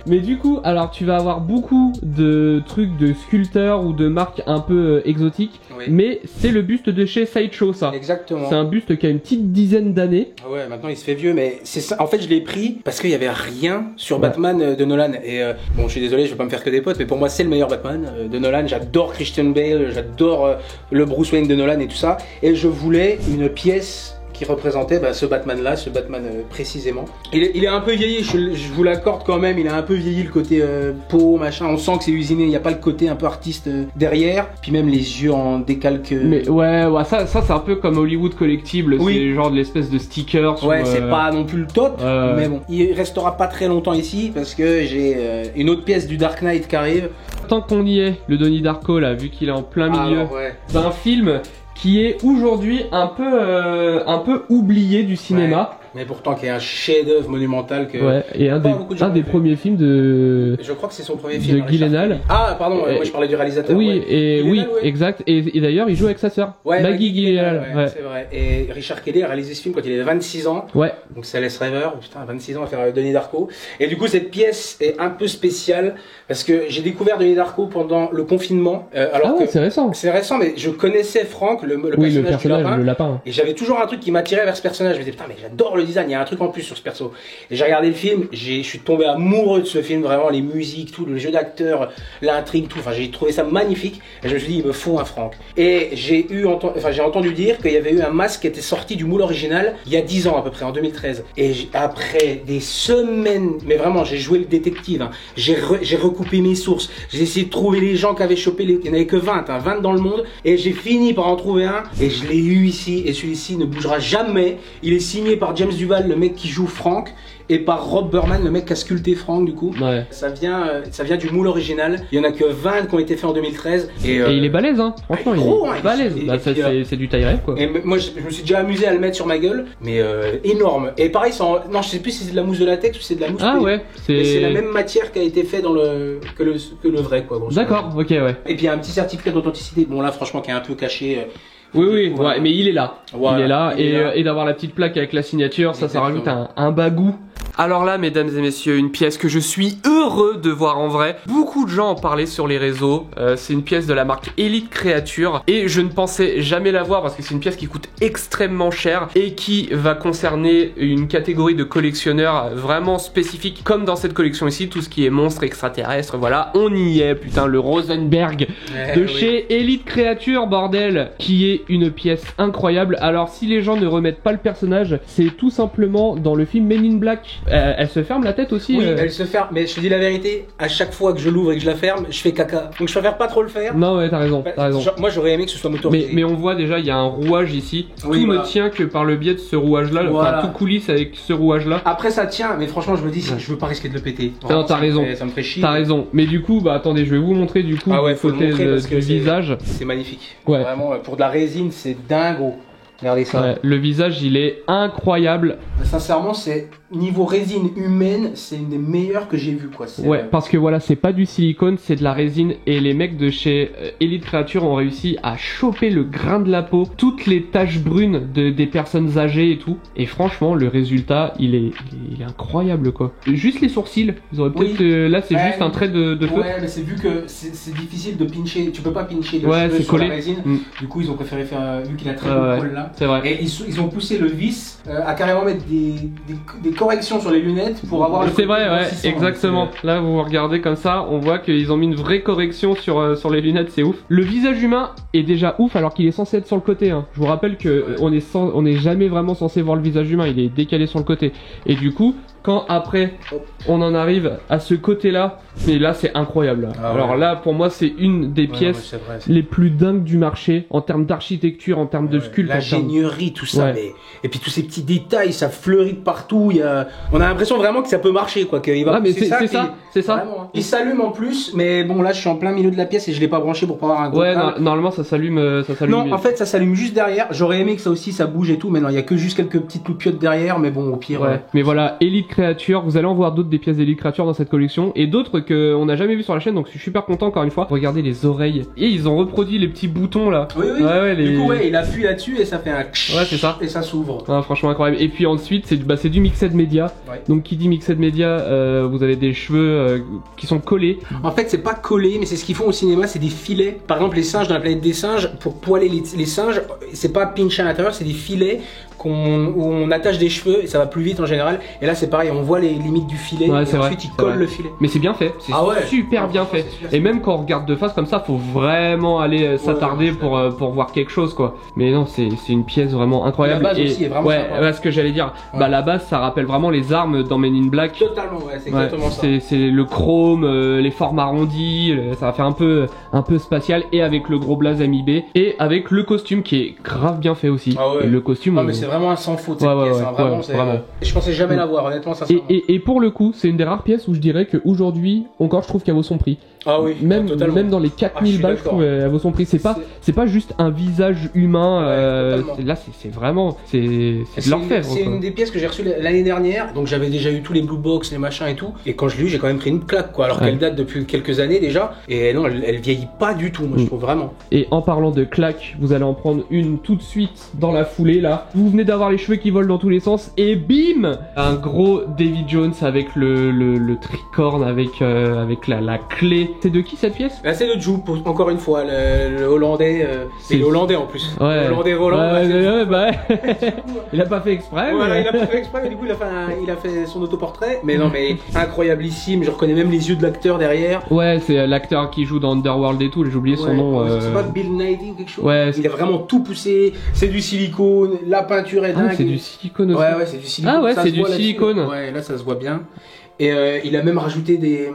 Speaker 1: Mais du coup, alors tu vas avoir beaucoup de trucs de sculpteurs ou de marques un peu exotiques. Oui. Mais c'est le buste de chez Sideshow, ça.
Speaker 2: Exactement.
Speaker 1: C'est un buste qui a une petite dizaine d'années.
Speaker 2: Ah ouais, maintenant il se fait vieux, mais c'est ça. En fait, je l'ai pris parce qu'il y avait rien sur Batman de Nolan. Et bon, je suis désolé, je vais pas me faire que des potes, mais pour moi, c'est le meilleur Batman de Nolan. J'adore Christian Bale. J'adore le Bruce Wayne de Nolan et tout ça. Et je voulais une pièce qui représentait ce Batman-là, ce Batman précisément. Il est un peu vieilli, je vous l'accorde quand même, il a un peu vieilli le côté peau, machin. On sent que c'est usiné, il n'y a pas le côté un peu artiste derrière. Puis même les yeux en décalque.
Speaker 1: Mais ouais, ça c'est un peu comme Hollywood Collectible, c'est genre de l'espèce de stickers.
Speaker 2: Ouais, c'est pas non plus le top, mais bon. Il restera pas très longtemps ici parce que j'ai une autre pièce du Dark Knight qui arrive.
Speaker 1: tant qu'on y est, le Donnie Darko là, vu qu'il est en plein milieu,
Speaker 2: alors, ouais.
Speaker 1: d'un film qui est aujourd'hui un peu oublié du cinéma.
Speaker 2: Mais pourtant qui est un chef-d'œuvre monumental que.
Speaker 1: Ouais, et un des premiers films de.
Speaker 2: Je crois que c'est son premier film.
Speaker 1: De Gyllenhaal.
Speaker 2: Ah pardon, moi je parlais du réalisateur.
Speaker 1: Oui,
Speaker 2: ouais.
Speaker 1: et
Speaker 2: Gyllenhaal,
Speaker 1: oui, exact. Et d'ailleurs, il joue avec sa sœur,
Speaker 2: ouais,
Speaker 1: Maggie Gyllenhaal.
Speaker 2: Ouais. C'est vrai. Et Richard Kelly a réalisé ce film quand il avait 26 ans.
Speaker 1: Ouais.
Speaker 2: Donc ça laisse rêveur. Putain, 26 ans à faire Donnie Darko. Et du coup, cette pièce est un peu spéciale parce que j'ai découvert Donnie Darko pendant le confinement. Alors
Speaker 1: c'est récent.
Speaker 2: C'est récent, mais je connaissais Franck, le personnage du lapin. Et j'avais toujours un truc qui m'attirait vers ce personnage. Je me disais putain, mais j'adore le design. Il y a un truc en plus sur ce perso. Et j'ai regardé le film, je suis tombé amoureux de ce film, vraiment les musiques, tout le jeu d'acteurs, l'intrigue, tout. Enfin, j'ai trouvé ça magnifique. Et je me suis dit, il me faut un Franck. Et j'ai entendu dire qu'il y avait eu un masque qui était sorti du moule original il y a 10 ans à peu près, en 2013. Et après des semaines, mais vraiment, j'ai joué le détective. Hein. J'ai recoupé mes sources. J'ai essayé de trouver les gens qui avaient chopé il n'y en avait que 20, 20 dans le monde. Et j'ai fini par en trouver un. Et je l'ai eu ici. Et celui-ci ne bougera jamais. Il est signé par James Duval, le mec qui joue Franck, et par Rob Burman, le mec qui a sculpté Franck du coup.
Speaker 1: Ouais.
Speaker 2: Ça vient du moule original. Il y en a que 20 qui ont été faits en 2013. Et
Speaker 1: il est balèze, hein. Franchement,
Speaker 2: gros,
Speaker 1: il est balèze. C'est du taille rêve, quoi.
Speaker 2: Et moi, je me suis déjà amusé à le mettre sur ma gueule, mais énorme. Et pareil, non, je sais plus si c'est de la mousse de latex ou c'est de la mousse.
Speaker 1: Ah ouais.
Speaker 2: Mais c'est la même matière qui a été faite que le vrai, quoi.
Speaker 1: D'accord, ok, ouais.
Speaker 2: Et puis il y a un petit certificat d'authenticité. Bon là, franchement, qui est un peu caché.
Speaker 1: Oui, ouais, mais il est là.
Speaker 2: Voilà,
Speaker 1: il est là, et d'avoir la petite plaque avec la signature, ça rajoute un bagou. Alors là, mesdames et messieurs, une pièce que je suis heureux de voir en vrai. Beaucoup de gens en parlaient sur les réseaux. C'est une pièce de la marque Elite Creature et je ne pensais jamais la voir parce que c'est une pièce qui coûte extrêmement cher et qui va concerner une catégorie de collectionneurs vraiment spécifique, comme dans cette collection ici, tout ce qui est monstres extraterrestres. Voilà, on y est, putain, le Rosenberg de chez Elite Creature, bordel, qui est une pièce incroyable. Alors, si les gens ne remettent pas le personnage, c'est tout simplement dans le film Men in Black. Elle se ferme la tête aussi.
Speaker 2: Oui, elle se ferme, mais je te dis la vérité, à chaque fois que je l'ouvre et que je la ferme, je fais caca. Donc je préfère pas trop le faire.
Speaker 1: Non, ouais, t'as raison.
Speaker 2: Moi j'aurais aimé que ce soit motorisé.
Speaker 1: Mais on voit déjà, il y a un rouage ici.
Speaker 2: Oui,
Speaker 1: tout ne tient que par le biais de ce rouage-là.
Speaker 2: Voilà.
Speaker 1: Enfin, tout coulisse avec ce rouage-là.
Speaker 2: Après ça tient, mais franchement, je me dis, je veux pas risquer de le péter.
Speaker 1: Non, t'as raison.
Speaker 2: Ça me ferait chier.
Speaker 1: T'as raison. Mais du coup, bah attendez, je vais vous montrer du coup
Speaker 2: du
Speaker 1: côté du visage.
Speaker 2: C'est magnifique.
Speaker 1: Ouais.
Speaker 2: Vraiment, pour de la résine, c'est dingo. Regardez ça.
Speaker 1: Ouais, le visage, il est incroyable.
Speaker 2: Sincèrement, c'est niveau résine humaine, c'est une des meilleures que j'ai vues, quoi.
Speaker 1: Ouais, parce que voilà, c'est pas du silicone, c'est de la résine. Et les mecs de chez Elite Creature ont réussi à choper le grain de la peau, toutes les taches brunes des personnes âgées et tout. Et franchement, le résultat, il est incroyable, quoi. Juste les sourcils, ils auraient peut-être. Là, c'est juste un trait de feu.
Speaker 2: Ouais, mais c'est vu que c'est difficile de pincher. Tu peux pas pincher les
Speaker 1: cheveux
Speaker 2: sur
Speaker 1: collé.
Speaker 2: La résine. Du coup, ils ont préféré faire, vu qu'il a très beau poil là.
Speaker 1: C'est vrai.
Speaker 2: Et ils ont poussé le vis à carrément mettre des corrections sur les lunettes pour avoir.
Speaker 1: C'est vrai, ouais, exactement. Là, vous regardez comme ça, on voit qu'ils ont mis une vraie correction sur les lunettes, c'est ouf. Le visage humain est déjà ouf alors qu'il est censé être sur le côté. Hein. Je vous rappelle que on est jamais vraiment censé voir le visage humain, il est décalé sur le côté. Et du coup, quand après on en arrive à ce côté-là, mais là c'est incroyable. Alors là, pour moi, c'est une des pièces les plus dingues du marché en termes d'architecture, en termes de sculpture.
Speaker 2: L'ingénierie, tout ça, mais... et puis tous ces petits détails, ça fleurit de partout. On a l'impression vraiment que ça peut marcher, quoi. Qu'il va
Speaker 1: mais c'est ça.
Speaker 2: Vraiment, hein. Il s'allume en plus, mais bon, là je suis en plein milieu de la pièce et je l'ai pas branché pour pas avoir un gros
Speaker 1: normalement ça s'allume.
Speaker 2: Non, en fait, ça s'allume juste derrière. J'aurais aimé que ça aussi ça bouge et tout, mais non, il y a que juste quelques petites loupiottes derrière, mais bon, au pire.
Speaker 1: Ouais. Mais voilà, Elite Creature, vous allez en voir d'autres des pièces d'Elite Creature dans cette collection et d'autres que on n'a jamais vu sur la chaîne, donc je suis super content encore une fois. Regardez les oreilles et ils ont reproduit les petits boutons là.
Speaker 2: Oui. Du coup, il appuie là-dessus et ça fait un.
Speaker 1: Ouais, c'est ça.
Speaker 2: Et ça s'ouvre.
Speaker 1: Franchement incroyable. Et puis ensuite, c'est du Mixed Media. Ouais. Donc qui dit Mixed Media, vous avez des cheveux qui sont collés.
Speaker 2: En fait, c'est pas collé, mais c'est ce qu'ils font au cinéma, c'est des filets. Par exemple, les singes dans la planète des singes, pour poiler les singes, c'est pas pinché à l'intérieur, c'est des filets où on attache des cheveux et ça va plus vite en général. Et là, c'est pareil, on voit les limites du filet et ensuite ils collent le filet.
Speaker 1: Mais c'est bien fait, c'est super bien fait. Et même quand on regarde de face comme ça, faut vraiment aller s'attarder pour voir quelque chose, quoi. Mais non, c'est une pièce vraiment incroyable.
Speaker 2: La base aussi est vraiment sympa.
Speaker 1: Ce que j'allais dire, la base, ça rappelle vraiment les armes dans Men in Black.
Speaker 2: Totalement, c'est exactement ça.
Speaker 1: C'est le chrome, les formes arrondies, ça va faire un peu spatial et avec le gros blaze MIB et avec le costume qui est grave bien fait aussi. Et le costume,
Speaker 2: vraiment un sans faute cette
Speaker 1: Ouais,
Speaker 2: pièce.
Speaker 1: ouais,
Speaker 2: Hein, vraiment,
Speaker 1: ouais,
Speaker 2: c'est-
Speaker 1: vraiment.
Speaker 2: Je pensais jamais l'avoir, honnêtement, ça.
Speaker 1: Et pour le coup, c'est une des rares pièces où je dirais qu'aujourd'hui, encore, je trouve qu'elle vaut son prix.
Speaker 2: Ah oui,
Speaker 1: Même,
Speaker 2: totalement.
Speaker 1: même dans les
Speaker 2: Ah, je
Speaker 1: 4000
Speaker 2: suis
Speaker 1: balles, je
Speaker 2: d'accord.
Speaker 1: trouve elle vaut son prix. C'est pas juste un visage humain.
Speaker 2: totalement.
Speaker 1: Là, c'est vraiment. C'est de l'orfèvre.
Speaker 2: C'est
Speaker 1: quoi.
Speaker 2: une des pièces que j'ai reçues l'année dernière, donc j'avais déjà eu tous les blue box, les machins et tout. Et quand je l'ai eu, j'ai quand même pris une claque, quoi. Alors
Speaker 1: Ouais.
Speaker 2: qu'elle date depuis quelques années déjà. Et non, elle vieillit pas du tout, moi, je trouve vraiment.
Speaker 1: Et en parlant de claque, vous allez en prendre une tout de suite dans la foulée là. Vous venez d'avoir les cheveux qui volent dans tous les sens et bim, un gros Davy Jones avec le tricorne avec la clé. C'est de qui cette pièce?
Speaker 2: Là, c'est de Jupe, encore une fois, le Hollandais.
Speaker 1: C'est-
Speaker 2: C'est le Hollandais en plus.
Speaker 1: Ouais.
Speaker 2: Le Hollandais volant.
Speaker 1: Ouais,
Speaker 2: bah, c'est-
Speaker 1: ouais, bah ouais. Il a pas fait exprès.
Speaker 2: Voilà,
Speaker 1: mais-
Speaker 2: il a pas fait exprès, mais du coup, il a fait son autoportrait. Mais non, mais incroyablissime. Je reconnais même les yeux de l'acteur derrière.
Speaker 1: Ouais, c'est l'acteur qui joue dans Underworld et tout. J'ai oublié son
Speaker 2: Ouais,
Speaker 1: nom.
Speaker 2: C'est pas Bill Nighy ou quelque chose.
Speaker 1: Ouais,
Speaker 2: Il a vraiment tout poussé. C'est du silicone. La peinture est
Speaker 1: Ah,
Speaker 2: dingue.
Speaker 1: c'est du silicone aussi.
Speaker 2: Ouais, ouais, c'est du silicone.
Speaker 1: Ah ouais,
Speaker 2: Ça
Speaker 1: c'est
Speaker 2: se
Speaker 1: du
Speaker 2: voit là-dessus.
Speaker 1: silicone.
Speaker 2: Ouais, là, ça se voit bien. Et il a même rajouté des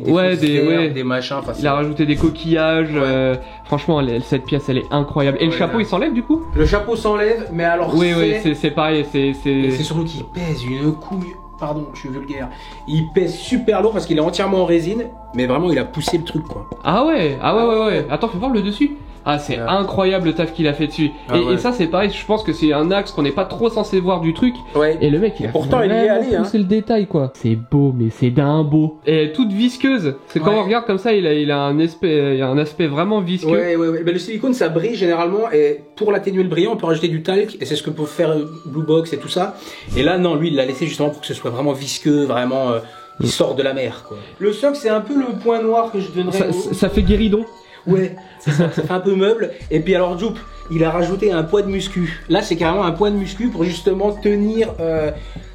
Speaker 1: Ouais,
Speaker 2: fausses
Speaker 1: des-
Speaker 2: terres,
Speaker 1: ouais.
Speaker 2: des machins. Enfin,
Speaker 1: Il a rajouté des coquillages.
Speaker 2: Ouais.
Speaker 1: Franchement, cette pièce, elle est incroyable. Et le
Speaker 2: Ouais,
Speaker 1: chapeau,
Speaker 2: là.
Speaker 1: il s'enlève du coup?
Speaker 2: Le chapeau s'enlève, mais alors
Speaker 1: Oui, c'est pareil.
Speaker 2: Et c'est surtout qu'il pèse une couille. Pardon, je suis vulgaire. Il pèse super lourd parce qu'il est entièrement en résine, mais vraiment il a poussé le truc quoi.
Speaker 1: Ah ouais. Attends, fais voir le dessus. Ah, c'est
Speaker 2: Ouais.
Speaker 1: incroyable le taf qu'il a fait dessus.
Speaker 2: Ah ouais.
Speaker 1: Et ça, c'est pareil. Je pense que c'est un axe qu'on n'est pas trop censé voir du truc.
Speaker 2: Ouais.
Speaker 1: Et le mec, il a
Speaker 2: pourtant, il y est
Speaker 1: vraiment
Speaker 2: allé, hein.
Speaker 1: poussé le détail, quoi. C'est beau, mais c'est d'un beau. Et toute visqueuse. C'est quand
Speaker 2: Ouais.
Speaker 1: on regarde comme ça, il a un aspect vraiment visqueux.
Speaker 2: Ouais. Ben, le silicone ça brille généralement et pour l'atténuer le brillant on peut rajouter du talc et c'est ce que peut faire Blue Box et tout ça. Et là non, lui il l'a laissé justement pour que ce soit vraiment visqueux, vraiment il sort de la mer quoi. Le socle c'est un peu le point noir que je donnerais.
Speaker 1: Ça fait guéridon.
Speaker 2: Ouais, c'est ça fait un peu meuble. Et puis alors Jupe, il a rajouté un poids de muscu. Là c'est carrément un poids de muscu pour justement tenir,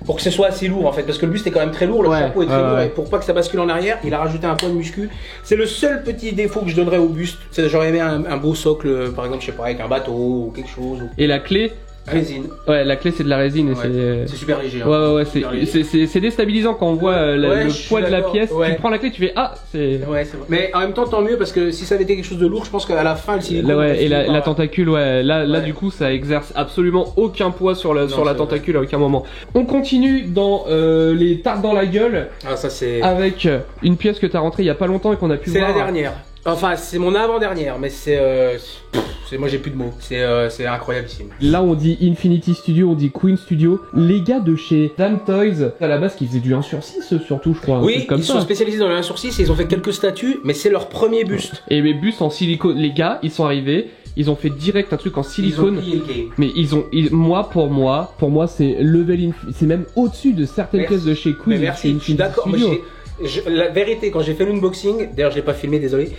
Speaker 2: pour que ce soit assez lourd en fait. Parce que le buste est quand même très lourd, le
Speaker 1: Ouais,
Speaker 2: chapeau est très
Speaker 1: ouais,
Speaker 2: lourd.
Speaker 1: ouais.
Speaker 2: Et pour pas que ça bascule en arrière, il a rajouté un poids de muscu. C'est le seul petit défaut que je donnerais au buste. C'est j'aurais aimé un beau socle, par exemple, je sais pas, avec un bateau ou quelque chose.
Speaker 1: Et la clé,
Speaker 2: Résine.
Speaker 1: ouais, la clé c'est de la résine et
Speaker 2: Ouais. C'est super léger. hein.
Speaker 1: Ouais,
Speaker 2: Super léger.
Speaker 1: c'est déstabilisant quand on voit
Speaker 2: Ouais,
Speaker 1: le
Speaker 2: je suis
Speaker 1: poids de la
Speaker 2: d'accord,
Speaker 1: pièce.
Speaker 2: ouais.
Speaker 1: Tu prends la clé, tu fais ah, c'est.
Speaker 2: Ouais, c'est vrai. Mais en même temps, tant mieux parce que si ça avait été quelque chose de lourd, je pense qu'à la fin, le silicone.
Speaker 1: Là, ouais,
Speaker 2: aurait
Speaker 1: et la
Speaker 2: fini par-
Speaker 1: tentacule, ouais, là
Speaker 2: Ouais.
Speaker 1: du coup ça exerce absolument aucun poids sur la
Speaker 2: Non, c'est
Speaker 1: tentacule à aucun moment. On continue dans les tartes dans la gueule
Speaker 2: Ah, ça c'est.
Speaker 1: avec une pièce que t'as rentrée il y a pas longtemps et qu'on a pu
Speaker 2: C'est
Speaker 1: voir.
Speaker 2: la dernière. Enfin, c'est mon avant-dernière, mais moi j'ai plus de mots. C'est incroyableissime.
Speaker 1: Là on dit Infinity Studio, on dit Queen Studio. Les gars de chez Damn Toys, à la base qui faisaient du 1/6 surtout je crois. un
Speaker 2: Oui,
Speaker 1: truc comme
Speaker 2: ils
Speaker 1: ça.
Speaker 2: sont spécialisés dans le 1/6 et ils ont fait quelques statues, mais c'est leur premier buste.
Speaker 1: Et mes bustes en silicone, les gars ils sont arrivés, ils ont fait direct un truc en
Speaker 2: Ils ont
Speaker 1: silicone.
Speaker 2: plié le game.
Speaker 1: Mais pour moi, c'est level c'est même au-dessus de certaines
Speaker 2: Merci.
Speaker 1: pièces de chez
Speaker 2: Mais
Speaker 1: Queen.
Speaker 2: merci,
Speaker 1: c'est
Speaker 2: je suis
Speaker 1: Infinity
Speaker 2: d'accord. mais
Speaker 1: Studio.
Speaker 2: la vérité, quand j'ai fait l'unboxing, d'ailleurs je l'ai pas filmé, désolé,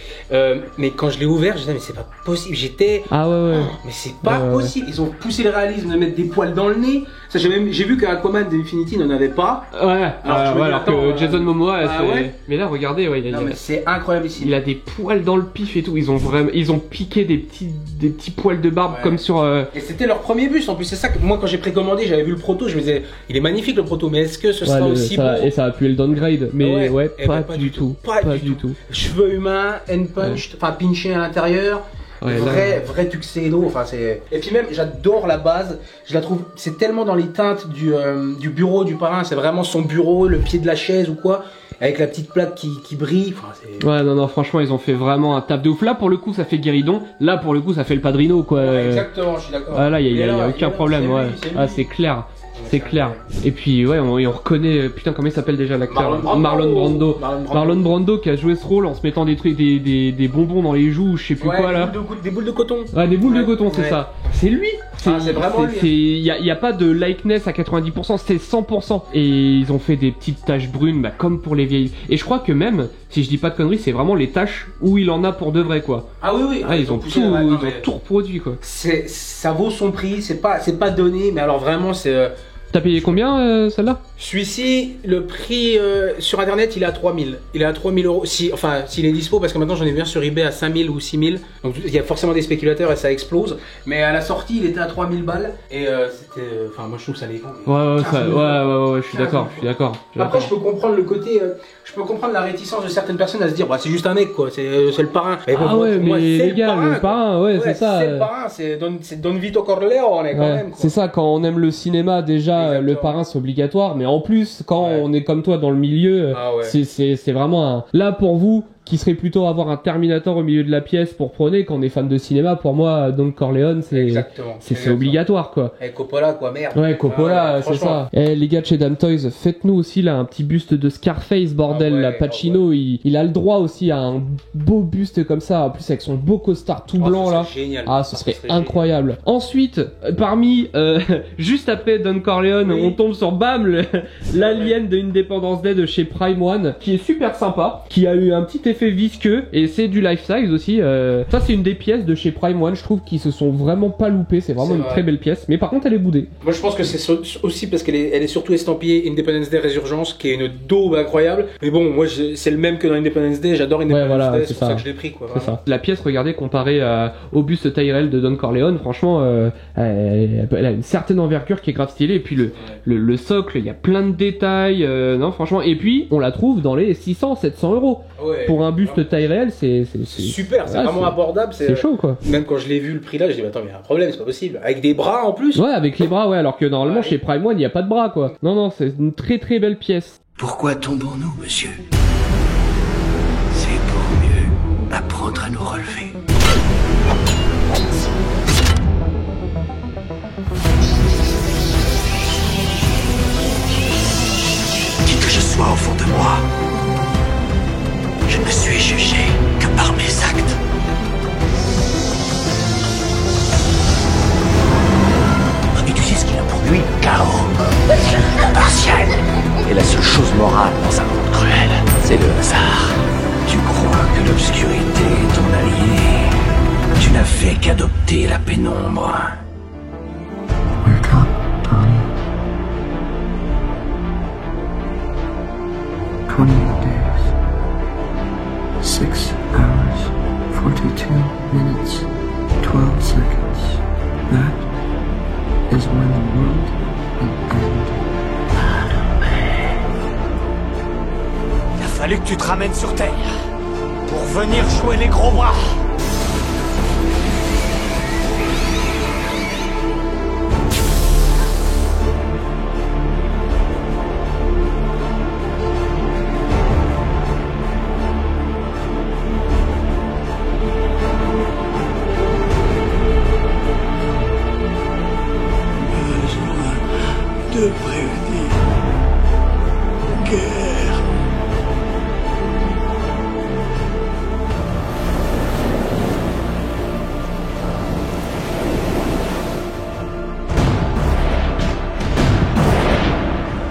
Speaker 2: mais quand je l'ai ouvert, je disais mais c'est pas possible. J'étais,
Speaker 1: Ah ouais.
Speaker 2: mais c'est pas
Speaker 1: Ouais.
Speaker 2: possible. Ils ont poussé le réalisme de mettre des poils dans le nez. Ça, j'ai vu qu'Aquaman d'Infinity n'en avait pas.
Speaker 1: Ouais,
Speaker 2: Alors, je me dis,
Speaker 1: alors que
Speaker 2: attends,
Speaker 1: Jason Momoa,
Speaker 2: ah
Speaker 1: c'est-
Speaker 2: ouais.
Speaker 1: mais là regardez, ouais,
Speaker 2: Non mais c'est incroyable ici.
Speaker 1: il a des poils dans le pif et tout. Ils ont piqué des petits poils de barbe
Speaker 2: Ouais.
Speaker 1: comme sur.
Speaker 2: Et c'était leur premier bus en plus, c'est ça que moi quand j'ai précommandé, j'avais vu le proto, je me disais, il est magnifique le proto, mais est-ce que ce sera aussi beau?
Speaker 1: Et ça a pu le downgrade, mais ouais,
Speaker 2: eh ben,
Speaker 1: pas du tout,
Speaker 2: pas du
Speaker 1: tout.
Speaker 2: Cheveux humains, end punched, enfin pinché à l'intérieur,
Speaker 1: Ouais,
Speaker 2: vrai tuxedo, enfin c'est. Et puis même, j'adore la base, je la trouve, c'est tellement dans les teintes du bureau du parrain, c'est vraiment son bureau, le pied de la chaise ou quoi, avec la petite plaque qui brille, enfin c'est.
Speaker 1: Ouais, non, franchement, ils ont fait vraiment un taf de ouf. Là, pour le coup, ça fait guéridon. Là, pour le coup, ça fait le padrino, quoi.
Speaker 2: Ouais, exactement, je suis d'accord.
Speaker 1: Ah, là, il y a
Speaker 2: là,
Speaker 1: aucun
Speaker 2: là,
Speaker 1: problème,
Speaker 2: c'est lui,
Speaker 1: ouais.
Speaker 2: c'est lui.
Speaker 1: Ah, c'est clair. C'est clair. Et puis, ouais, on reconnaît. Putain, comment il s'appelle déjà l'acteur?
Speaker 2: Marlon Brando.
Speaker 1: Marlon Brando qui a joué ce rôle en se mettant des trucs, des bonbons dans les joues, je sais plus
Speaker 2: Ouais,
Speaker 1: quoi là.
Speaker 2: des boules de coton.
Speaker 1: Ouais, des boules de
Speaker 2: Ouais,
Speaker 1: coton, c'est
Speaker 2: ouais.
Speaker 1: ça. C'est lui.
Speaker 2: Ah, c'est vraiment lui.
Speaker 1: Il y a pas de likeness à 90%, c'est 100%. Et ils ont fait des petites taches brunes, bah, comme pour les vieilles. Et je crois que même, si je dis pas de conneries, c'est vraiment les taches où il en a pour de vrai, quoi.
Speaker 2: Ah oui, oui.
Speaker 1: Ah, ils ont
Speaker 2: poussé la vague, non, mais
Speaker 1: tout reproduit, quoi.
Speaker 2: ça vaut son prix, c'est pas donné, mais alors vraiment
Speaker 1: T'as payé combien celle-là?
Speaker 2: Celui-ci, le prix sur internet, il est à 3000. Il est à 3000 euros. S'il est dispo, parce que maintenant j'en ai vu un sur eBay à 5000 ou 6000. Donc il y a forcément des spéculateurs et ça explose. Mais à la sortie, il était à 3000 balles. Et c'était. Enfin, moi je trouve ça les vaut.
Speaker 1: Ouais, je suis d'accord.
Speaker 2: Après, je peux comprendre le côté. Je peux comprendre la réticence de certaines personnes à se dire, bah, c'est juste un mec, quoi. C'est le parrain.
Speaker 1: Mais bon,
Speaker 2: moi,
Speaker 1: mais les gars, le parrain, ouais, c'est ça.
Speaker 2: C'est le parrain, c'est Don Vito Corleone, quand même. Quoi.
Speaker 1: C'est ça, quand on aime le cinéma, déjà, le parrain c'est obligatoire. Mais en plus, quand on est comme toi dans le milieu, c'est vraiment Là, pour vous, qui serait plutôt avoir un Terminator au milieu de la pièce pour prôner, quand on est fan de cinéma, pour moi, Don Corleone, c'est obligatoire, quoi.
Speaker 2: Et Coppola, quoi, merde.
Speaker 1: Ouais, Coppola, c'est ça. Eh, les gars de chez Damn Toys, faites-nous aussi là un petit buste de Scarface, bordel. Là, Pacino, il a le droit aussi à un beau buste comme ça, en plus avec son beau costard tout blanc là.
Speaker 2: Génial.
Speaker 1: Ah, ce serait incroyable. Génial. Ensuite, parmi, juste après Don Corleone, on tombe sur BAM, l'alien de Independence Day de chez Prime One, qui est super sympa, qui a eu un petit effet visqueux et c'est du life size aussi. Ça, c'est une des pièces de chez Prime One, je trouve, qui se sont vraiment pas loupées. C'est vraiment une très belle pièce, mais par contre, elle est boudée.
Speaker 2: Moi, je pense que c'est aussi parce qu'elle est surtout estampillée Independence Day Résurgence, qui est une daube incroyable. Mais bon, moi, c'est le même que dans Independence Day. J'adore Independence Day, c'est pour ça que je l'ai pris, quoi.
Speaker 1: C'est ça. La pièce, regardez, comparée au buste Tyrell de Don Corleone, franchement, elle a une certaine envergure qui est grave stylée. Et puis le socle, il y a plein de détails. Non, franchement. Et puis, on la trouve dans les 600-700 euros.
Speaker 2: Ouais,
Speaker 1: pour un buste taille réelle, c'est
Speaker 2: super, c'est vraiment abordable.
Speaker 1: C'est chaud, quoi.
Speaker 2: Même quand je l'ai vu le prix là, je dis attends, mais il y a un problème, c'est pas possible. Avec des bras en plus.
Speaker 1: Ouais, avec les bras, ouais, alors que normalement chez Prime One, il n'y a pas de bras, quoi. Non, c'est une très très belle pièce.
Speaker 4: Pourquoi tombons-nous, monsieur? C'est pour mieux apprendre à nous relever. Qui que je sois au fond de moi, je ne suis jugé que par mes actes. Et tu sais ce qu'il a pour lui, le chaos. Impartial. Et la seule chose morale dans un monde cruel, c'est le hasard. Tu crois que l'obscurité est ton allié. Tu n'as fait qu'adopter la pénombre. Wake up, Tommy. 28 days. 6 hours, 42 minutes, 12 seconds. That is when the world will end. Il a fallu que tu te ramènes sur Terre pour venir jouer les gros bras. De prévenir guerre.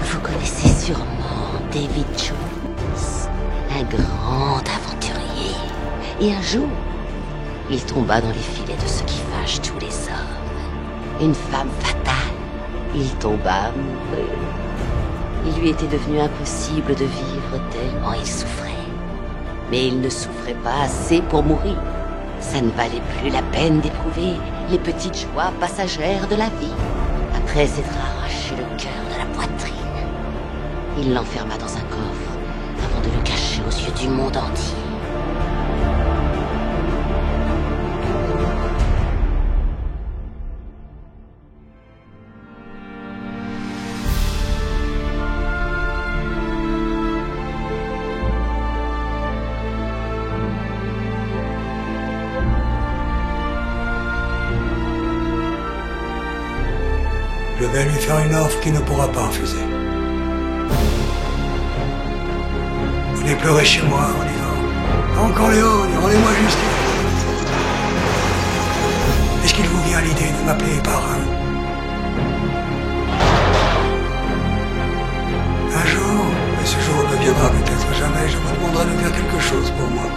Speaker 6: Vous connaissez sûrement David Jones, un grand aventurier. Et un jour, il tomba dans les filets de ce qui fâche tous les hommes. Une femme fatale. Il tomba amoureux. Il lui était devenu impossible de vivre tellement il souffrait. Mais il ne souffrait pas assez pour mourir. Ça ne valait plus la peine d'éprouver les petites joies passagères de la vie. Après s'être arraché le cœur de la poitrine, il l'enferma dans un coffre avant de le cacher aux yeux du monde entier.
Speaker 7: Je vais lui faire une offre qu'il ne pourra pas refuser. Il est pleuré chez moi en disant « Encore Léon, rendez-moi justice !» Est-ce qu'il vous vient l'idée de m'appeler parrain? Un jour, et ce jour ne viendra peut-être jamais, je vous demanderai de faire quelque chose pour moi.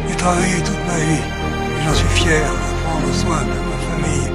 Speaker 7: J'ai travaillé toute ma vie, et j'en suis fier de prendre soin de ma famille.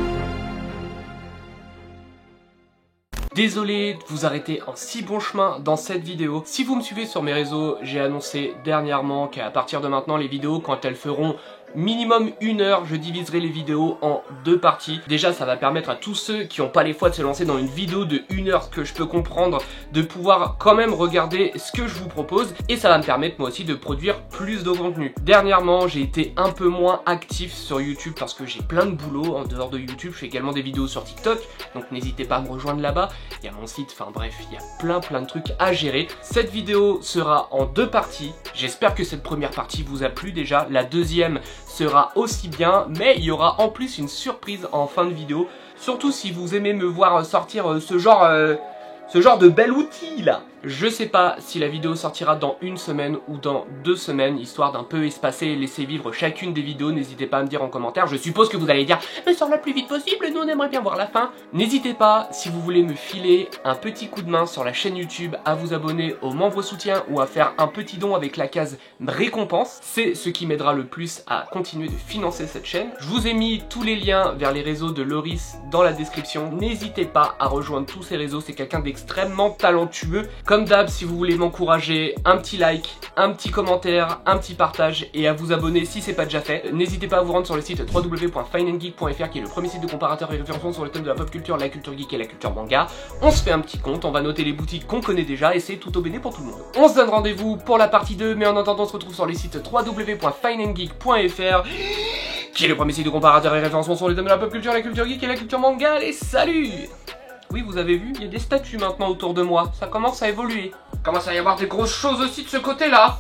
Speaker 1: Désolé de vous arrêter en si bon chemin dans cette vidéo. Si vous me suivez sur mes réseaux, j'ai annoncé dernièrement qu'à partir de maintenant, les vidéos, quand elles feront minimum 1 heure, je diviserai les vidéos en 2 parties. Déjà, ça va permettre à tous ceux qui n'ont pas les fois de se lancer dans une vidéo de 1 heure, ce que je peux comprendre, de pouvoir quand même regarder ce que je vous propose. Et ça va me permettre moi aussi de produire plus de contenu. Dernièrement, j'ai été un peu moins actif sur YouTube parce que j'ai plein de boulot en dehors de YouTube. Je fais également des vidéos sur TikTok, donc n'hésitez pas à me rejoindre là-bas. Il y a mon site, enfin bref, il y a plein de trucs à gérer. Cette vidéo sera en 2 parties. J'espère que cette première partie vous a plu déjà. La deuxième sera aussi bien, mais il y aura en plus une surprise en fin de vidéo, surtout si vous aimez me voir sortir ce genre de bel outil là. Je sais pas si la vidéo sortira dans 1 semaine ou dans 2 semaines, histoire d'un peu espacer et laisser vivre chacune des vidéos. N'hésitez pas à me dire en commentaire. Je suppose que vous allez dire mais sors le plus vite possible, nous on aimerait bien voir la fin. N'hésitez pas, si vous voulez me filer un petit coup de main sur la chaîne YouTube, à vous abonner aux membres soutien ou à faire un petit don avec la case récompense. C'est ce qui m'aidera le plus à continuer de financer cette chaîne. Je vous ai mis tous les liens vers les réseaux de Loris dans la description. N'hésitez pas à rejoindre tous ces réseaux, c'est quelqu'un d'extrêmement talentueux. Comme d'hab, si vous voulez m'encourager, un petit like, un petit commentaire, un petit partage et à vous abonner si c'est pas déjà fait. N'hésitez pas à vous rendre sur le site www.fineandgeek.fr qui est le premier site de comparateur et référencement sur le thème de la pop culture, la culture geek et la culture manga. On se fait un petit compte, on va noter les boutiques qu'on connaît déjà et c'est tout au béné pour tout le monde. On se donne rendez-vous pour la partie 2, mais en attendant on se retrouve sur les sites www.fineandgeek.fr qui est le premier site de comparateur et référencement sur le thème de la pop culture, la culture geek et la culture manga. Allez, salut! Oui, vous avez vu, il y a des statues maintenant autour de moi. Ça commence à évoluer. Il commence à y avoir des grosses choses aussi de ce côté-là.